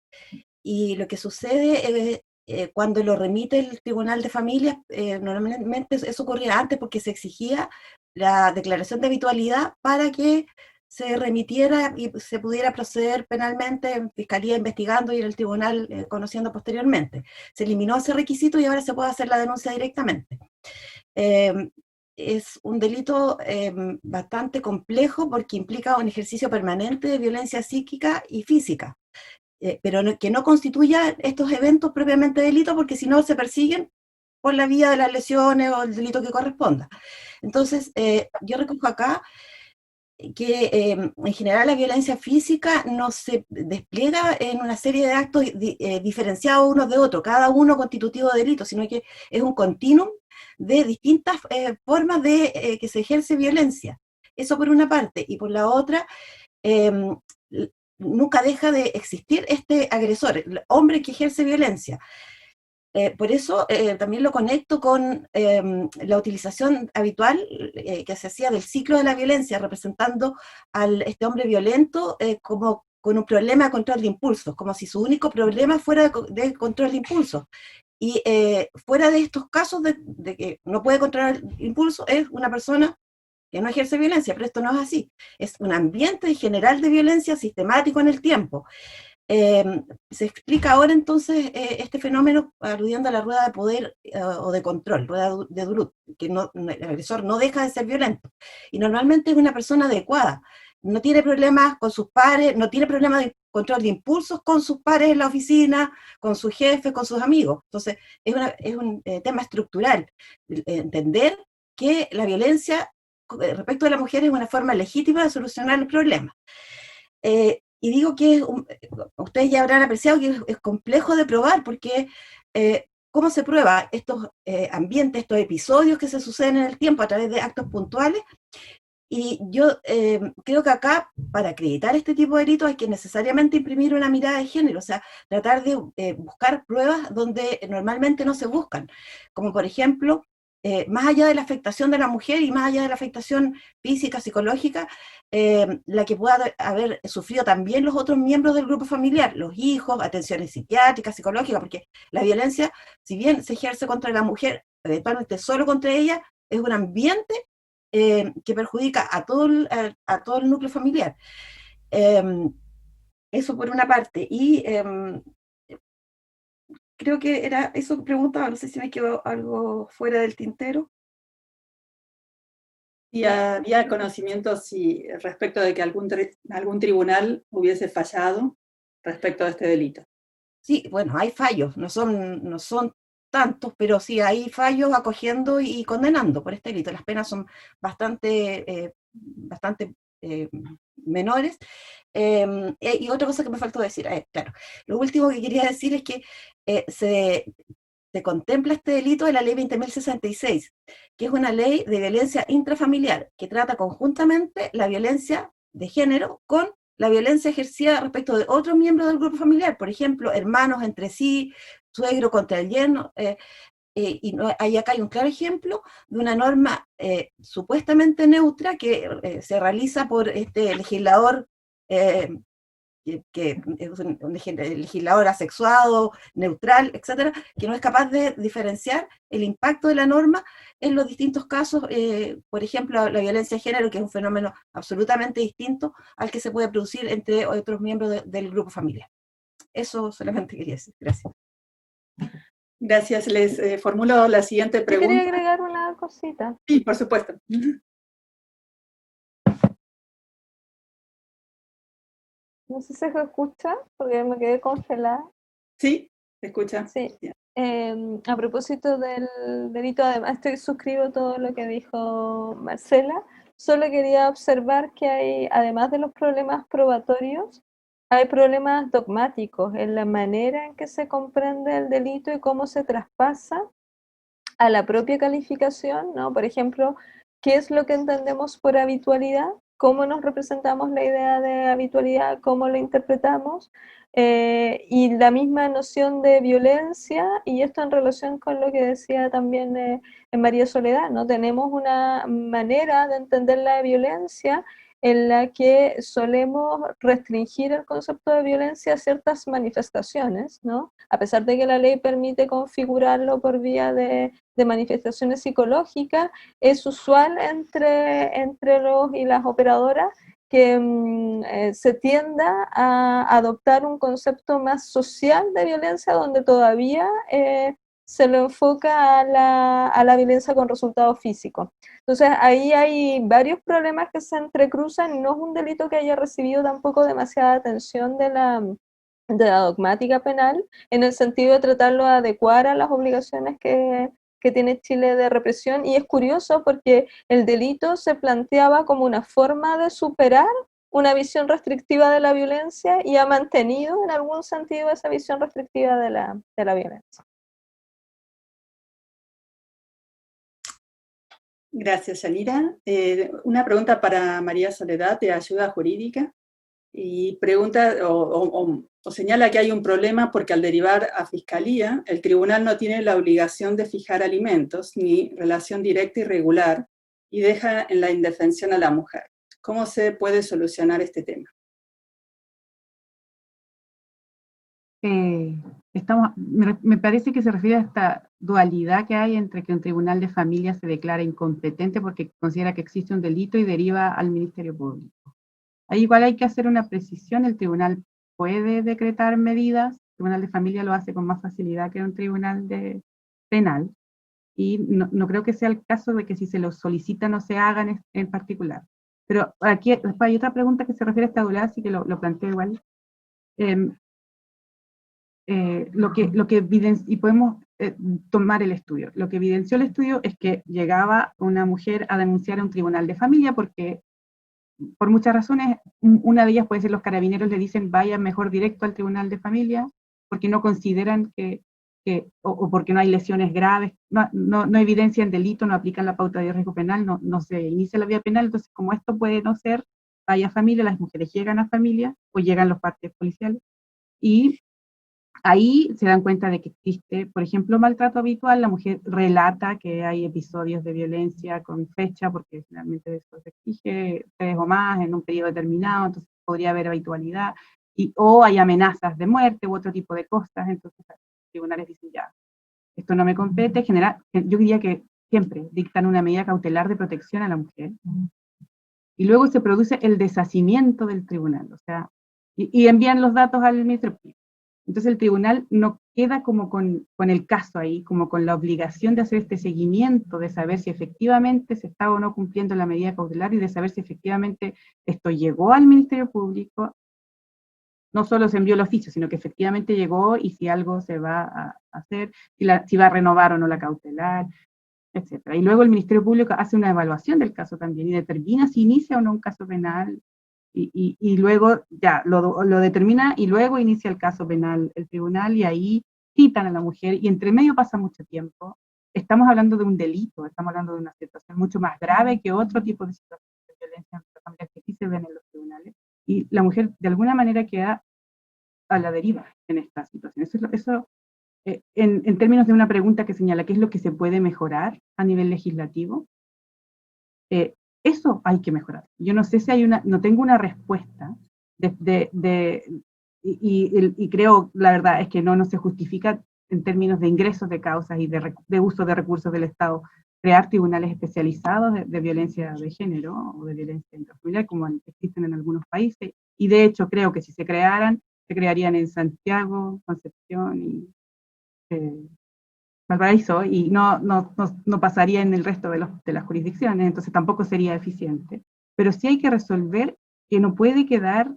E: Y lo que sucede cuando lo remite el Tribunal de Familias, normalmente eso ocurría antes porque se exigía la declaración de habitualidad para que se remitiera y se pudiera proceder penalmente en Fiscalía investigando y en el Tribunal conociendo posteriormente. Se eliminó ese requisito y ahora se puede hacer la denuncia directamente. Es un delito bastante complejo porque implica un ejercicio permanente de violencia psíquica y física, pero que no constituya estos eventos propiamente delito, porque si no se persiguen por la vía de las lesiones o el delito que corresponda. Entonces, yo recojo acá que en general la violencia física no se despliega en una serie de actos diferenciados unos de otros, cada uno constitutivo de delito, sino que es un continuum de distintas formas de que se ejerce violencia. Eso por una parte, y por la otra, nunca deja de existir este agresor, el hombre que ejerce violencia. Por eso también lo conecto con la utilización habitual que se hacía del ciclo de la violencia, representando a este hombre violento como con un problema de control de impulsos, como si su único problema fuera de control de impulsos. Y fuera de estos casos de que no puede controlar el impulso, es una persona que no ejerce violencia, pero esto no es así. Es un ambiente general de violencia sistemático en el tiempo. Se explica ahora entonces este fenómeno aludiendo a la rueda de poder o de control, rueda de Dunant, que el agresor no deja de ser violento. Y normalmente es una persona adecuada, no tiene problemas con sus pares, no tiene problemas de control de impulsos con sus pares en la oficina, con su jefe, con sus amigos. Entonces es un tema estructural, entender que la violencia respecto de la mujer es una forma legítima de solucionar el problema. Y digo que ustedes ya habrán apreciado que es complejo de probar, porque ¿cómo se prueba estos ambientes, estos episodios que se suceden en el tiempo a través de actos puntuales? Y yo creo que acá, para acreditar este tipo de delitos, hay que necesariamente imprimir una mirada de género, o sea, tratar de buscar pruebas donde normalmente no se buscan, como por ejemplo, más allá de la afectación de la mujer y más allá de la afectación física, psicológica, la que pueda haber sufrido también los otros miembros del grupo familiar, los hijos, atenciones psiquiátricas, psicológicas, porque la violencia, si bien se ejerce contra la mujer, eventualmente solo contra ella, es un ambiente que perjudica a todo el núcleo familiar. Eso por una parte. Y creo que era eso que preguntaba, no sé si me quedó algo fuera del tintero.
D: ¿Y había conocimiento respecto de que algún tribunal hubiese fallado respecto de este delito?
E: Sí, bueno, hay fallos, no son tantos, pero sí hay fallos acogiendo y condenando por este delito. Las penas son bastante menores. Y otra cosa que me faltó decir, claro, lo último que quería decir es que se contempla este delito de la ley 20.066, que es una ley de violencia intrafamiliar, que trata conjuntamente la violencia de género con la violencia ejercida respecto de otros miembros del grupo familiar, por ejemplo, hermanos entre sí, suegro contra el yerno, y acá hay un claro ejemplo de una norma supuestamente neutra que se realiza por este legislador que es un legislador asexuado, neutral, etcétera, que no es capaz de diferenciar el impacto de la norma en los distintos casos, por ejemplo, la violencia de género, que es un fenómeno absolutamente distinto al que se puede producir entre otros miembros del grupo familiar. Eso solamente quería decir. Gracias.
D: Gracias. Les formulo la siguiente pregunta.
F: Quería agregar una cosita.
D: Sí, por supuesto.
F: No sé si se escucha, porque me quedé congelada.
D: Sí, se escucha.
F: Sí. A propósito del delito, además suscribo todo lo que dijo Marcela. Solo quería observar que hay, además de los problemas probatorios, hay problemas dogmáticos en la manera en que se comprende el delito y cómo se traspasa a la propia calificación, ¿no? Por ejemplo, ¿qué es lo que entendemos por habitualidad? ¿Cómo nos representamos la idea de habitualidad? ¿Cómo lo interpretamos? Y la misma noción de violencia, y esto en relación con lo que decía también María Soledad, ¿no? Tenemos una manera de entender la violencia en la que solemos restringir el concepto de violencia a ciertas manifestaciones, ¿no? A pesar de que la ley permite configurarlo por vía de manifestaciones psicológicas, es usual entre los y las operadoras que se tienda a adoptar un concepto más social de violencia, donde todavía se lo enfoca a la violencia con resultado físico. Entonces ahí hay varios problemas que se entrecruzan y no es un delito que haya recibido tampoco demasiada atención de la dogmática penal, en el sentido de tratarlo de adecuar a las obligaciones que tiene Chile de represión. Y es curioso porque el delito se planteaba como una forma de superar una visión restrictiva de la violencia y ha mantenido en algún sentido esa visión restrictiva de la violencia.
D: Gracias, Yanira. Una pregunta para María Soledad de Ayuda Jurídica. Y pregunta o señala que hay un problema porque al derivar a Fiscalía, el tribunal no tiene la obligación de fijar alimentos ni relación directa y regular y deja en la indefensión a la mujer. ¿Cómo se puede solucionar este tema?
G: Me parece que se refiere a esta dualidad que hay entre que un tribunal de familia se declara incompetente porque considera que existe un delito y deriva al Ministerio Público. Ahí igual hay que hacer una precisión, el tribunal puede decretar medidas, el tribunal de familia lo hace con más facilidad que un tribunal penal, y no creo que sea el caso de que si se lo solicita no se hagan en particular. Pero aquí después hay otra pregunta que se refiere a esta dualidad, así que lo planteo igual. Y podemos tomar el estudio. Lo que evidenció el estudio es que llegaba una mujer a denunciar a un tribunal de familia porque por muchas razones, una de ellas puede ser los carabineros le dicen vaya mejor directo al tribunal de familia, porque no consideran o porque no hay lesiones graves, no evidencian delito, no aplican la pauta de riesgo penal, no se inicia la vía penal, entonces como esto puede no ser, vaya a familia, las mujeres llegan a familia, o llegan los partes policiales, y ahí se dan cuenta de que existe, por ejemplo, maltrato habitual, la mujer relata que hay episodios de violencia con fecha, porque finalmente eso se exige 3 o más en un periodo determinado, entonces podría haber habitualidad, o hay amenazas de muerte u otro tipo de cosas, entonces los tribunales dicen ya, esto no me compete, yo diría que siempre dictan una medida cautelar de protección a la mujer, y luego se produce el deshacimiento del tribunal, o sea, y envían los datos al Ministerio Público. Entonces el tribunal no queda como con el caso ahí, como con la obligación de hacer este seguimiento, de saber si efectivamente se está o no cumpliendo la medida cautelar y de saber si efectivamente esto llegó al Ministerio Público, no solo se envió el oficio, sino que efectivamente llegó y si algo se va a hacer, si va a renovar o no la cautelar, etc. Y luego el Ministerio Público hace una evaluación del caso también y determina si inicia o no un caso penal Y luego ya lo determina y luego inicia el caso penal el tribunal y ahí citan a la mujer y entre medio pasa mucho tiempo. Estamos hablando de un delito, estamos hablando de una situación mucho más grave que otro tipo de situaciones de violencia intrafamiliar que sí se ven en los tribunales. Y la mujer de alguna manera queda a la deriva en esta situación. Eso en términos de una pregunta que señala qué es lo que se puede mejorar a nivel legislativo, eso hay que mejorar. Yo no sé si no tengo una respuesta y creo, la verdad, es que no se justifica en términos de ingresos de causas y de uso de recursos del Estado, crear tribunales especializados de violencia de género o de violencia intrafamiliar, como existen en algunos países, y de hecho creo que si se crearían en Santiago, Concepción y Valparaíso, y no pasaría en el resto de las jurisdicciones, entonces tampoco sería eficiente. Pero sí hay que resolver que no puede quedar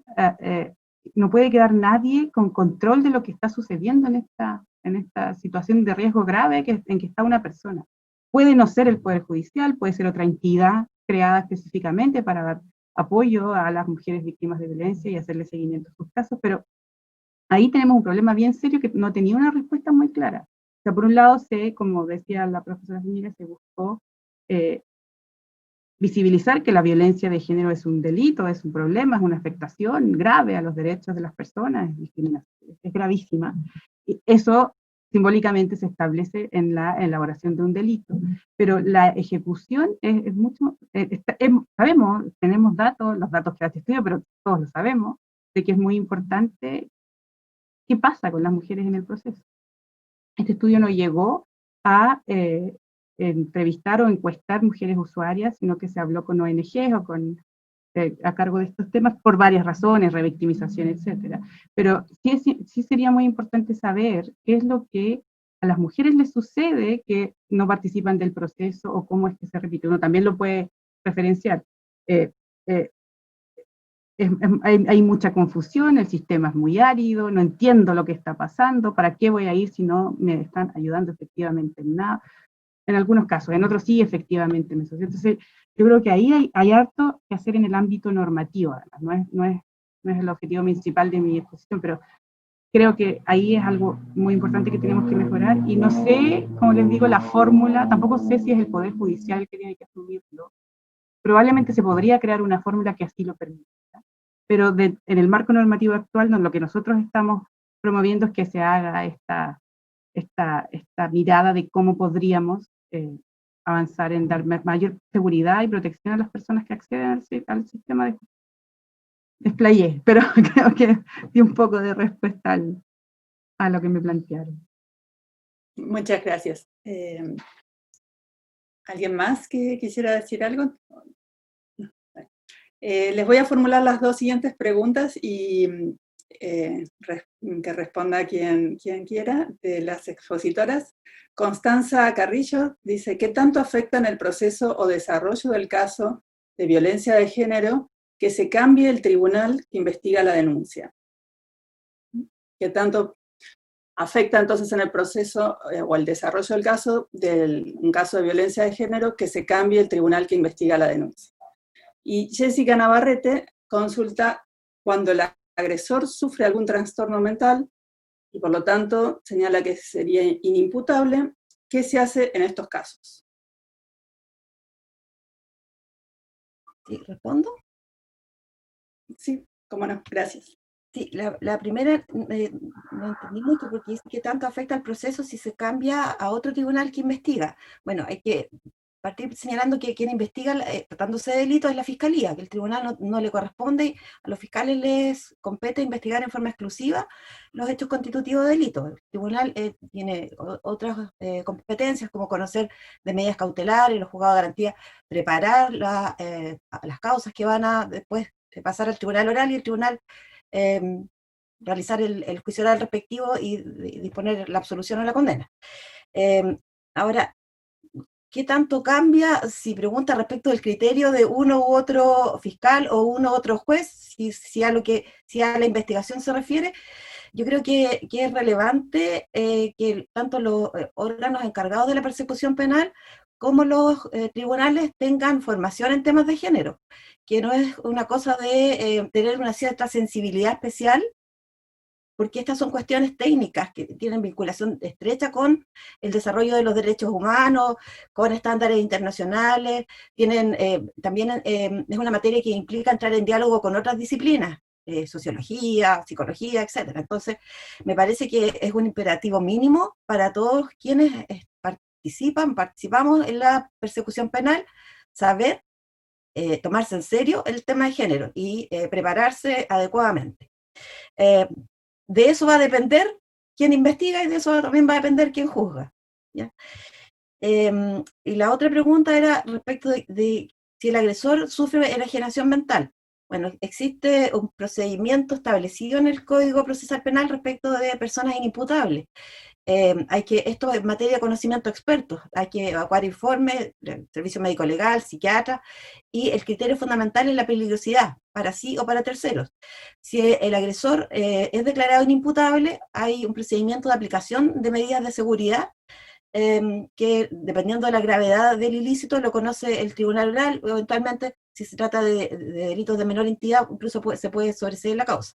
G: nadie con control de lo que está sucediendo en esta situación de riesgo grave en que está una persona. Puede no ser el Poder Judicial, puede ser otra entidad creada específicamente para dar apoyo a las mujeres víctimas de violencia y hacerle seguimiento a sus casos, pero ahí tenemos un problema bien serio que no tenía una respuesta muy clara. O sea, por un lado, como decía la profesora Zúñiga, se buscó visibilizar que la violencia de género es un delito, es un problema, es una afectación grave a los derechos de las personas, es discriminación, es gravísima. Y eso simbólicamente se establece en la elaboración de un delito, pero la ejecución es mucho, sabemos, tenemos datos, los datos que hace estudio, pero todos lo sabemos, de que es muy importante qué pasa con las mujeres en el proceso. Este estudio no llegó a entrevistar o encuestar mujeres usuarias, sino que se habló con ONGs o a cargo de estos temas por varias razones, revictimización, etc. Pero sí sería muy importante saber qué es lo que a las mujeres les sucede que no participan del proceso o cómo es que se repite. Uno también lo puede referenciar. Hay mucha confusión, el sistema es muy árido, no entiendo lo que está pasando, ¿para qué voy a ir si no me están ayudando efectivamente en nada? En algunos casos, en otros sí, efectivamente. Entonces, yo creo que ahí hay harto que hacer en el ámbito normativo, además. No es el objetivo principal de mi exposición, pero creo que ahí es algo muy importante que tenemos que mejorar, y no sé, como les digo, la fórmula, tampoco sé si es el Poder Judicial el que tiene que asumirlo. Probablemente se podría crear una fórmula que así lo permita, pero en el marco normativo actual lo que nosotros estamos promoviendo es que se haga esta mirada de cómo podríamos avanzar en dar mayor seguridad y protección a las personas que acceden al sistema de justicia. Desplayé, pero creo que di un poco de respuesta a lo que me plantearon.
D: Muchas gracias. ¿Alguien más que quisiera decir algo? Les voy a formular las dos siguientes preguntas y que responda quien quiera, de las expositoras. Constanza Carrillo dice, ¿qué tanto afecta en el proceso o desarrollo del caso de violencia de género que se cambie el tribunal que investiga la denuncia? ¿Qué tanto afecta entonces en el proceso o el desarrollo del caso, un caso de violencia de género, que se cambie el tribunal que investiga la denuncia? Y Jessica Navarrete consulta cuando el agresor sufre algún trastorno mental y por lo tanto señala que sería inimputable, ¿qué se hace en estos casos?
E: ¿Sí, respondo?
D: Sí, cómo no, gracias.
E: Sí, la primera no entendí mucho porque dice que tanto afecta al proceso si se cambia a otro tribunal que investiga. Bueno, hay que partir señalando que quien investiga, tratándose de delito, es la Fiscalía, que el tribunal no le corresponde, a los fiscales les compete investigar en forma exclusiva los hechos constitutivos de delito. El tribunal tiene otras competencias, como conocer de medidas cautelares, los juzgados de garantía, preparar las causas que van a después pasar al tribunal oral y el tribunal realizar el juicio oral respectivo y disponer la absolución o la condena. Ahora, ¿qué tanto cambia? Si pregunta respecto del criterio de uno u otro fiscal o uno u otro juez, si a la investigación se refiere, yo creo que es relevante que tanto los órganos encargados de la persecución penal cómo los tribunales tengan formación en temas de género, que no es una cosa de tener una cierta sensibilidad especial, porque estas son cuestiones técnicas que tienen vinculación estrecha con el desarrollo de los derechos humanos, con estándares internacionales, también es una materia que implica entrar en diálogo con otras disciplinas, sociología, psicología, etc. Entonces, me parece que es un imperativo mínimo para todos quienes participamos en la persecución penal, saber tomarse en serio el tema de género y prepararse adecuadamente. De eso va a depender quién investiga y de eso también va a depender quién juzga, ¿ya? Y la otra pregunta era respecto de si el agresor sufre enajenación mental. Bueno, existe un procedimiento establecido en el Código Procesal Penal respecto de personas inimputables. Esto es materia de conocimiento experto, hay que evacuar informes, servicio médico legal, psiquiatra, y el criterio fundamental es la peligrosidad, para sí o para terceros. Si el agresor es declarado inimputable, hay un procedimiento de aplicación de medidas de seguridad, que dependiendo de la gravedad del ilícito lo conoce el tribunal oral, o eventualmente si se trata de delitos de menor entidad, incluso se puede sobreseer la causa.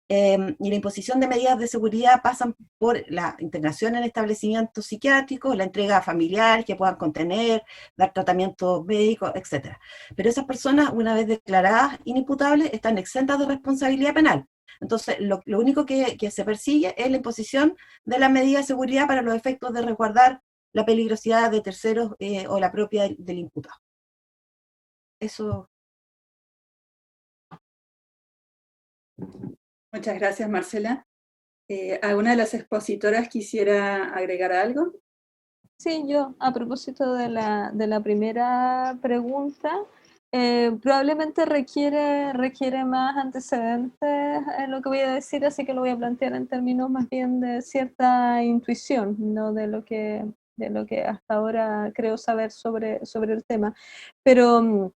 E: Y la imposición de medidas de seguridad pasan por la internación en establecimientos psiquiátricos, la entrega a familiares que puedan contener, dar tratamiento médico, etc. Pero esas personas, una vez declaradas inimputables, están exentas de responsabilidad penal. Entonces, lo único que se persigue es la imposición de la medida de seguridad para los efectos de resguardar la peligrosidad de terceros o la propia del imputado. Eso.
D: Muchas gracias, Marcela. ¿Alguna de las expositoras quisiera agregar algo?
F: Sí, yo, a propósito de la primera pregunta, probablemente requiere más antecedentes en lo que voy a decir, así que lo voy a plantear en términos más bien de cierta intuición, no de lo que hasta ahora creo saber sobre el tema. Pero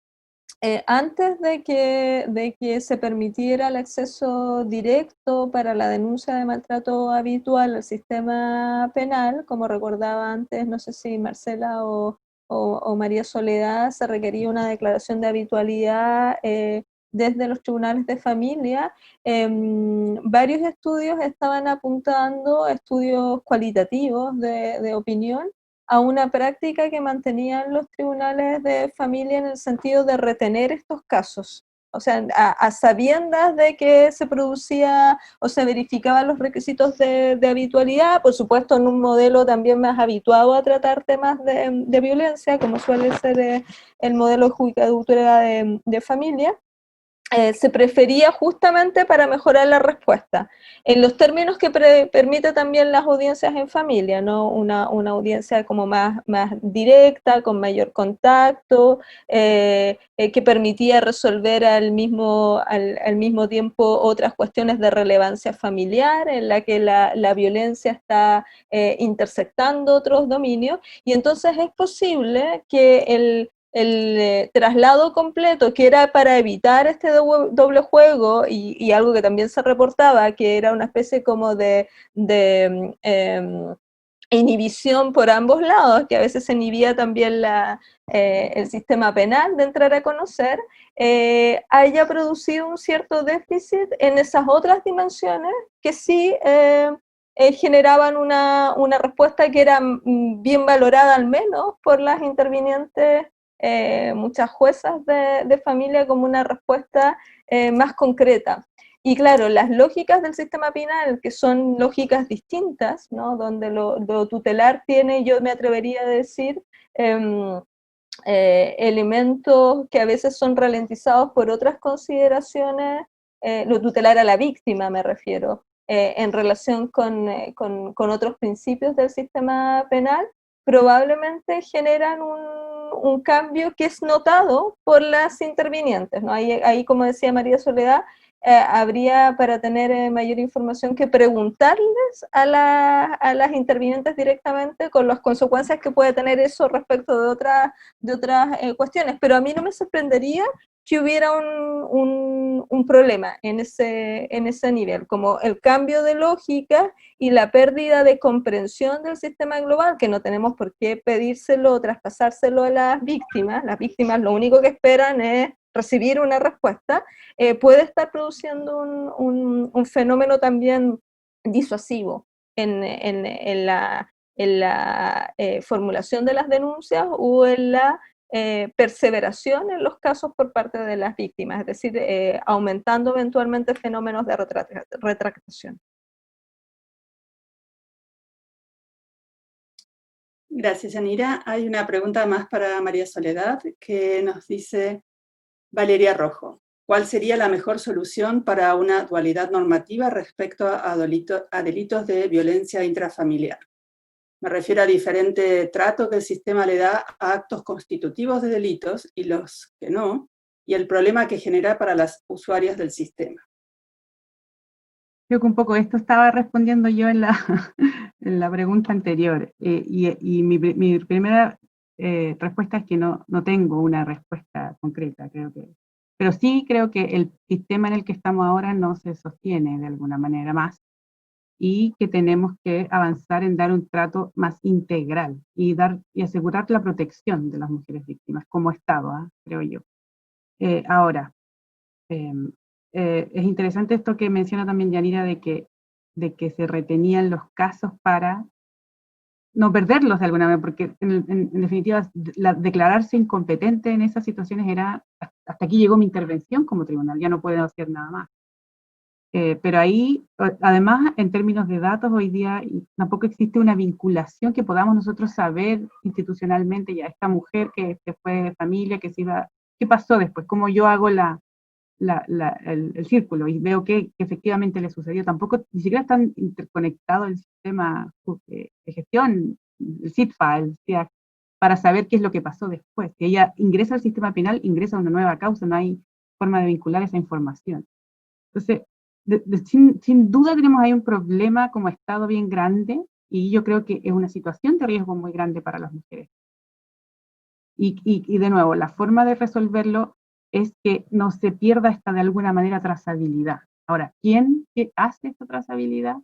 F: antes de que se permitiera el acceso directo para la denuncia de maltrato habitual al sistema penal, como recordaba antes, no sé si Marcela o María Soledad, se requería una declaración de habitualidad desde los tribunales de familia. Varios estudios estaban apuntando, estudios cualitativos de opinión, a una práctica que mantenían los tribunales de familia en el sentido de retener estos casos. O sea, a sabiendas de que se producía o se verificaban los requisitos de habitualidad, por supuesto en un modelo también más habituado a tratar temas de violencia, como suele ser el modelo de judicatura de familia, se prefería justamente para mejorar la respuesta, en los términos que permite también las audiencias en familia, ¿no? Una audiencia como más directa, con mayor contacto, que permitía resolver al mismo tiempo otras cuestiones de relevancia familiar, en la que la violencia está intersectando otros dominios, y entonces es posible que el traslado completo, que era para evitar este doble juego, y algo que también se reportaba, que era una especie como de inhibición por ambos lados, que a veces se inhibía también el sistema penal de entrar a conocer, haya producido un cierto déficit en esas otras dimensiones que sí generaban una respuesta que era bien valorada al menos por las intervinientes, muchas juezas de familia, como una respuesta más concreta. Y claro, las lógicas del sistema penal, que son lógicas distintas, ¿no? Donde lo tutelar tiene, yo me atrevería a decir, elementos que a veces son ralentizados por otras consideraciones, lo tutelar a la víctima me refiero, en relación con otros principios del sistema penal, probablemente generan un cambio que es notado por las intervinientes, ¿no? Ahí, como decía María Soledad, habría, para tener mayor información, que preguntarles a las intervinientes directamente con las consecuencias que puede tener eso respecto de otras cuestiones. Pero a mí no me sorprendería que hubiera un problema en ese nivel, como el cambio de lógica y la pérdida de comprensión del sistema global, que no tenemos por qué pedírselo o traspasárselo a las víctimas. Las víctimas lo único que esperan es recibir una respuesta. Puede estar produciendo un fenómeno también disuasivo en la formulación de las denuncias o en la perseveración en los casos por parte de las víctimas, es decir, aumentando eventualmente fenómenos de retractación.
D: Gracias, Yanira. Hay una pregunta más para María Soledad que nos dice Valeria Rojo. ¿Cuál sería la mejor solución para una dualidad normativa respecto a delitos de violencia intrafamiliar? Me refiero a diferente trato que el sistema le da a actos constitutivos de delitos y los que no, y el problema que genera para las usuarias del sistema.
G: Creo que un poco esto estaba respondiendo yo en la, en la pregunta anterior, y mi primera respuesta es que no tengo una respuesta concreta, pero sí creo que el sistema en el que estamos ahora no se sostiene de alguna manera más, y que tenemos que avanzar en dar un trato más integral y asegurar la protección de las mujeres víctimas como Estado, creo yo. Ahora, es interesante esto que menciona también Yanira de que se retenían los casos para no perderlos de alguna manera, porque en definitiva declararse incompetente en esas situaciones era, hasta aquí llegó mi intervención como tribunal, ya no puedo hacer nada más. Pero ahí, además, en términos de datos, hoy día tampoco existe una vinculación que podamos nosotros saber institucionalmente, ya esta mujer que fue de familia, que se iba, ¿qué pasó después? ¿Cómo yo hago el círculo y veo que efectivamente le sucedió? Tampoco, ni siquiera están interconectados el sistema de gestión, el CITFA, el CIAC, para saber qué es lo que pasó después. Si ella ingresa al sistema penal, ingresa a una nueva causa, no hay forma de vincular esa información. Entonces, sin duda tenemos ahí un problema como Estado bien grande, y yo creo que es una situación de riesgo muy grande para las mujeres. Y de nuevo, la forma de resolverlo es que no se pierda esta de alguna manera trazabilidad. Ahora, ¿quién hace esta trazabilidad?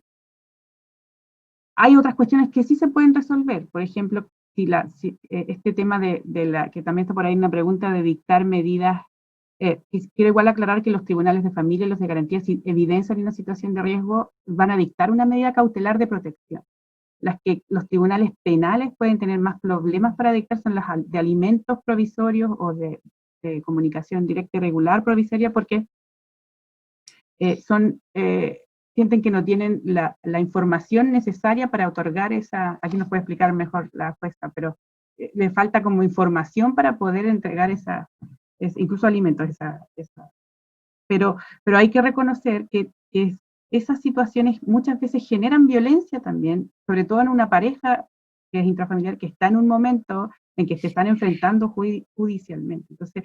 G: Hay otras cuestiones que sí se pueden resolver. Por ejemplo, este tema que también está por ahí una pregunta de dictar medidas. Quiero igual aclarar que los tribunales de familia y los de garantía, si evidencian una situación de riesgo, van a dictar una medida cautelar de protección. Las que los tribunales penales pueden tener más problemas para dictar son las de alimentos provisorios o de comunicación directa y regular provisoria, porque sienten que no tienen la información necesaria para otorgar esa. Aquí nos puede explicar mejor la jueza, pero le falta como información para poder entregar incluso alimentos, pero hay que reconocer que esas situaciones muchas veces generan violencia también, sobre todo en una pareja que es intrafamiliar, que está en un momento en que se están enfrentando judicialmente. Entonces,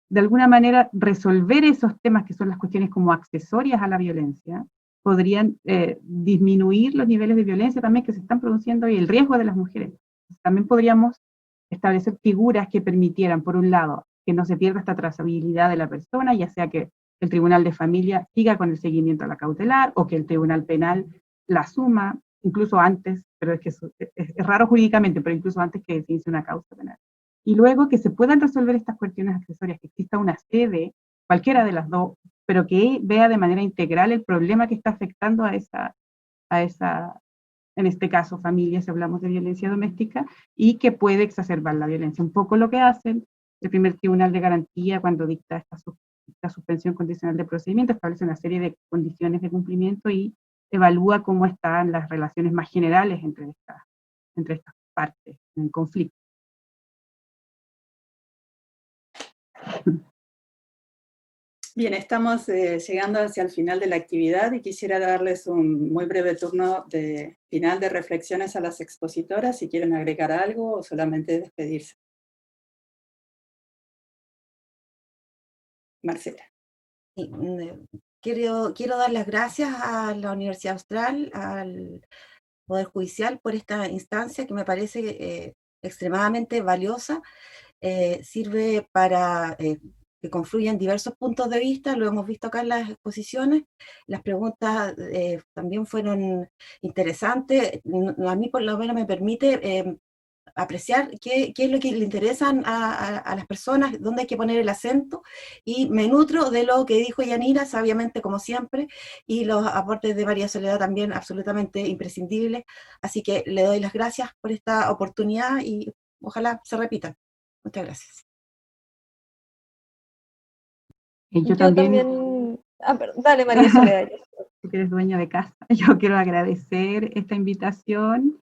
G: de alguna manera, resolver esos temas que son las cuestiones como accesorias a la violencia, podrían disminuir los niveles de violencia también que se están produciendo y el riesgo de las mujeres. También podríamos establecer figuras que permitieran, por un lado, que no se pierda esta trazabilidad de la persona, ya sea que el tribunal de familia siga con el seguimiento a la cautelar, o que el tribunal penal la asuma, incluso antes, pero es que es raro jurídicamente, pero incluso antes que se inicie una causa penal. Y luego que se puedan resolver estas cuestiones accesorias, que exista una sede, cualquiera de las dos, pero que vea de manera integral el problema que está afectando a esa, en este caso, familia, si hablamos de violencia doméstica, y que puede exacerbar la violencia. Un poco lo que hacen el primer tribunal de garantía cuando dicta esta suspensión condicional de procedimiento, establece una serie de condiciones de cumplimiento y evalúa cómo están las relaciones más generales entre estas partes en conflicto.
D: Bien, estamos llegando hacia el final de la actividad y quisiera darles un muy breve turno de final de reflexiones a las expositoras, si quieren agregar algo o solamente despedirse. Marcela.
E: Sí, quiero dar las gracias a la Universidad Austral, al Poder Judicial, por esta instancia que me parece extremadamente valiosa. Sirve para que confluyen diversos puntos de vista, lo hemos visto acá en las exposiciones. Las preguntas también fueron interesantes. A mí por lo menos me permite apreciar qué es lo que le interesan a las personas, dónde hay que poner el acento, y me nutro de lo que dijo Yanira, sabiamente como siempre, y los aportes de María Soledad también absolutamente imprescindibles. Así que le doy las gracias por esta oportunidad y ojalá se repita. Muchas gracias.
G: Yo también,
F: dale María Soledad.
G: tú que eres dueña de casa, yo quiero agradecer esta invitación.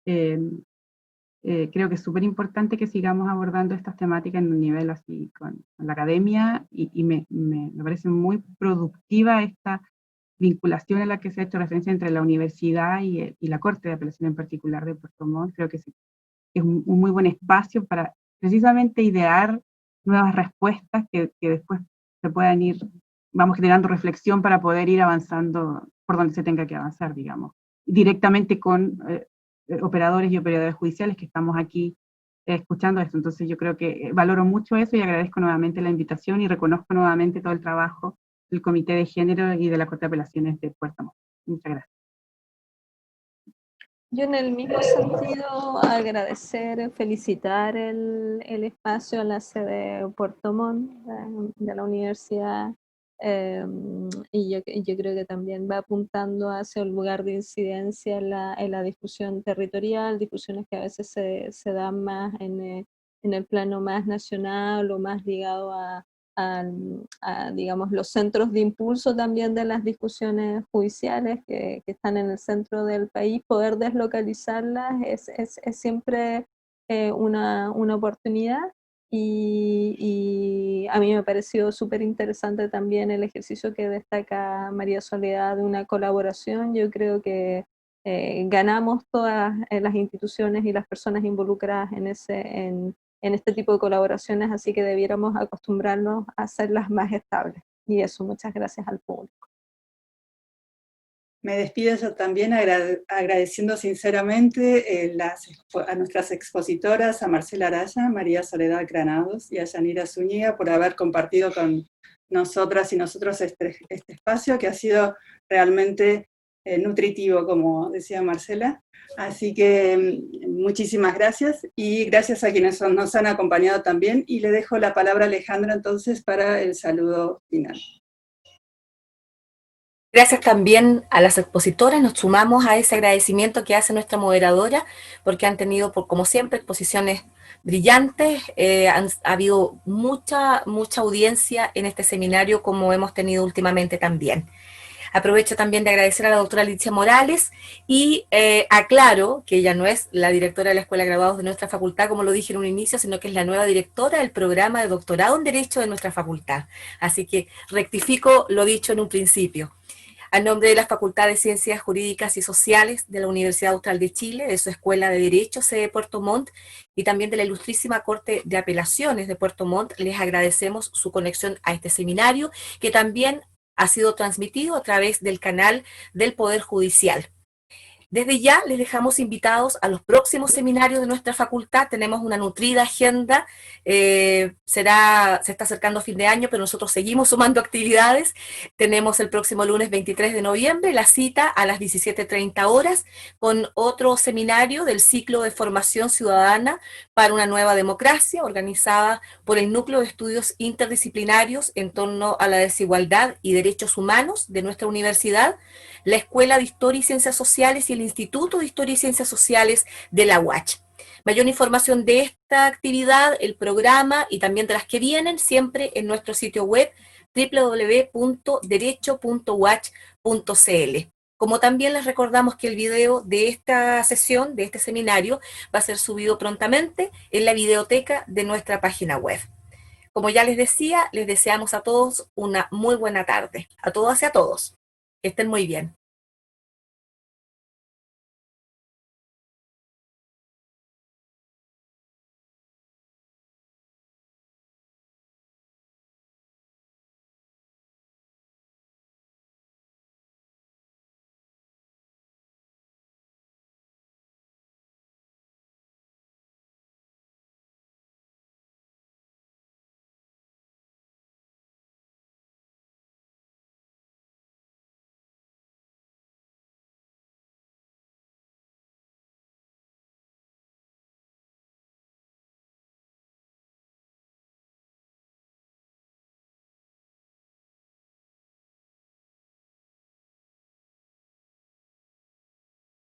G: Creo que es súper importante que sigamos abordando estas temáticas en un nivel así con la academia, y me parece muy productiva esta vinculación en la que se ha hecho referencia entre la universidad y la Corte de Apelación en particular de Puerto Montt. Creo que es un muy buen espacio para precisamente idear nuevas respuestas que después se puedan ir, vamos generando reflexión para poder ir avanzando por donde se tenga que avanzar, digamos, directamente con operadores y operadoras judiciales que estamos aquí escuchando esto. Entonces yo creo que valoro mucho eso y agradezco nuevamente la invitación y reconozco nuevamente todo el trabajo del Comité de Género y de la Corte de Apelaciones de Puerto Montt. Muchas gracias.
F: Yo en el mismo sentido agradecer, felicitar el espacio a la sede de Puerto Montt de la universidad, y yo creo que también va apuntando hacia un lugar de incidencia en la discusión territorial, discusiones que a veces se dan más en el plano más nacional o más ligado a, digamos, los centros de impulso también de las discusiones judiciales que están en el centro del país. Poder deslocalizarlas es siempre una oportunidad. Y a mí me ha parecido súper interesante también el ejercicio que destaca María Soledad de una colaboración. Yo creo que ganamos todas las instituciones y las personas involucradas en este tipo de colaboraciones, así que debiéramos acostumbrarnos a hacerlas más estables. Y eso, muchas gracias al público.
D: Me despido yo también agradeciendo sinceramente a nuestras expositoras, a Marcela Araya, María Soledad Granados y a Yanira Zúñiga por haber compartido con nosotras y nosotros este espacio que ha sido realmente nutritivo, como decía Marcela. Así que muchísimas gracias y gracias a quienes nos han acompañado también, y le dejo la palabra a Alejandra entonces para el saludo final.
A: Gracias también a las expositoras, nos sumamos a ese agradecimiento que hace nuestra moderadora, porque han tenido, como siempre, exposiciones brillantes, ha habido mucha audiencia en este seminario, como hemos tenido últimamente también. Aprovecho también de agradecer a la doctora Alicia Morales y aclaro que ella no es la directora de la Escuela de Graduados de nuestra facultad, como lo dije en un inicio, sino que es la nueva directora del programa de doctorado en Derecho de nuestra facultad. Así que rectifico lo dicho en un principio. A nombre de la Facultad de Ciencias Jurídicas y Sociales de la Universidad Austral de Chile, de su Escuela de Derecho, sede de Puerto Montt, y también de la Ilustrísima Corte de Apelaciones de Puerto Montt, les agradecemos su conexión a este seminario, que también ha sido transmitido a través del canal del Poder Judicial. Desde ya les dejamos invitados a los próximos seminarios de nuestra facultad. Tenemos una nutrida agenda, se está acercando a fin de año, pero nosotros seguimos sumando actividades. Tenemos el próximo lunes 23 de noviembre la cita a las 17:30 horas con otro seminario del ciclo de formación ciudadana para una nueva democracia, organizada por el Núcleo de Estudios Interdisciplinarios en torno a la desigualdad y derechos humanos de nuestra universidad, la Escuela de Historia y Ciencias Sociales y el Instituto de Historia y Ciencias Sociales de la UACH. Mayor información de esta actividad, el programa y también de las que vienen, siempre en nuestro sitio web www.derecho.uach.cl. Como también les recordamos que el video de esta sesión, de este seminario, va a ser subido prontamente en la videoteca de nuestra página web. Como ya les decía, les deseamos a todos una muy buena tarde. A todas y a todos. Que estén muy bien.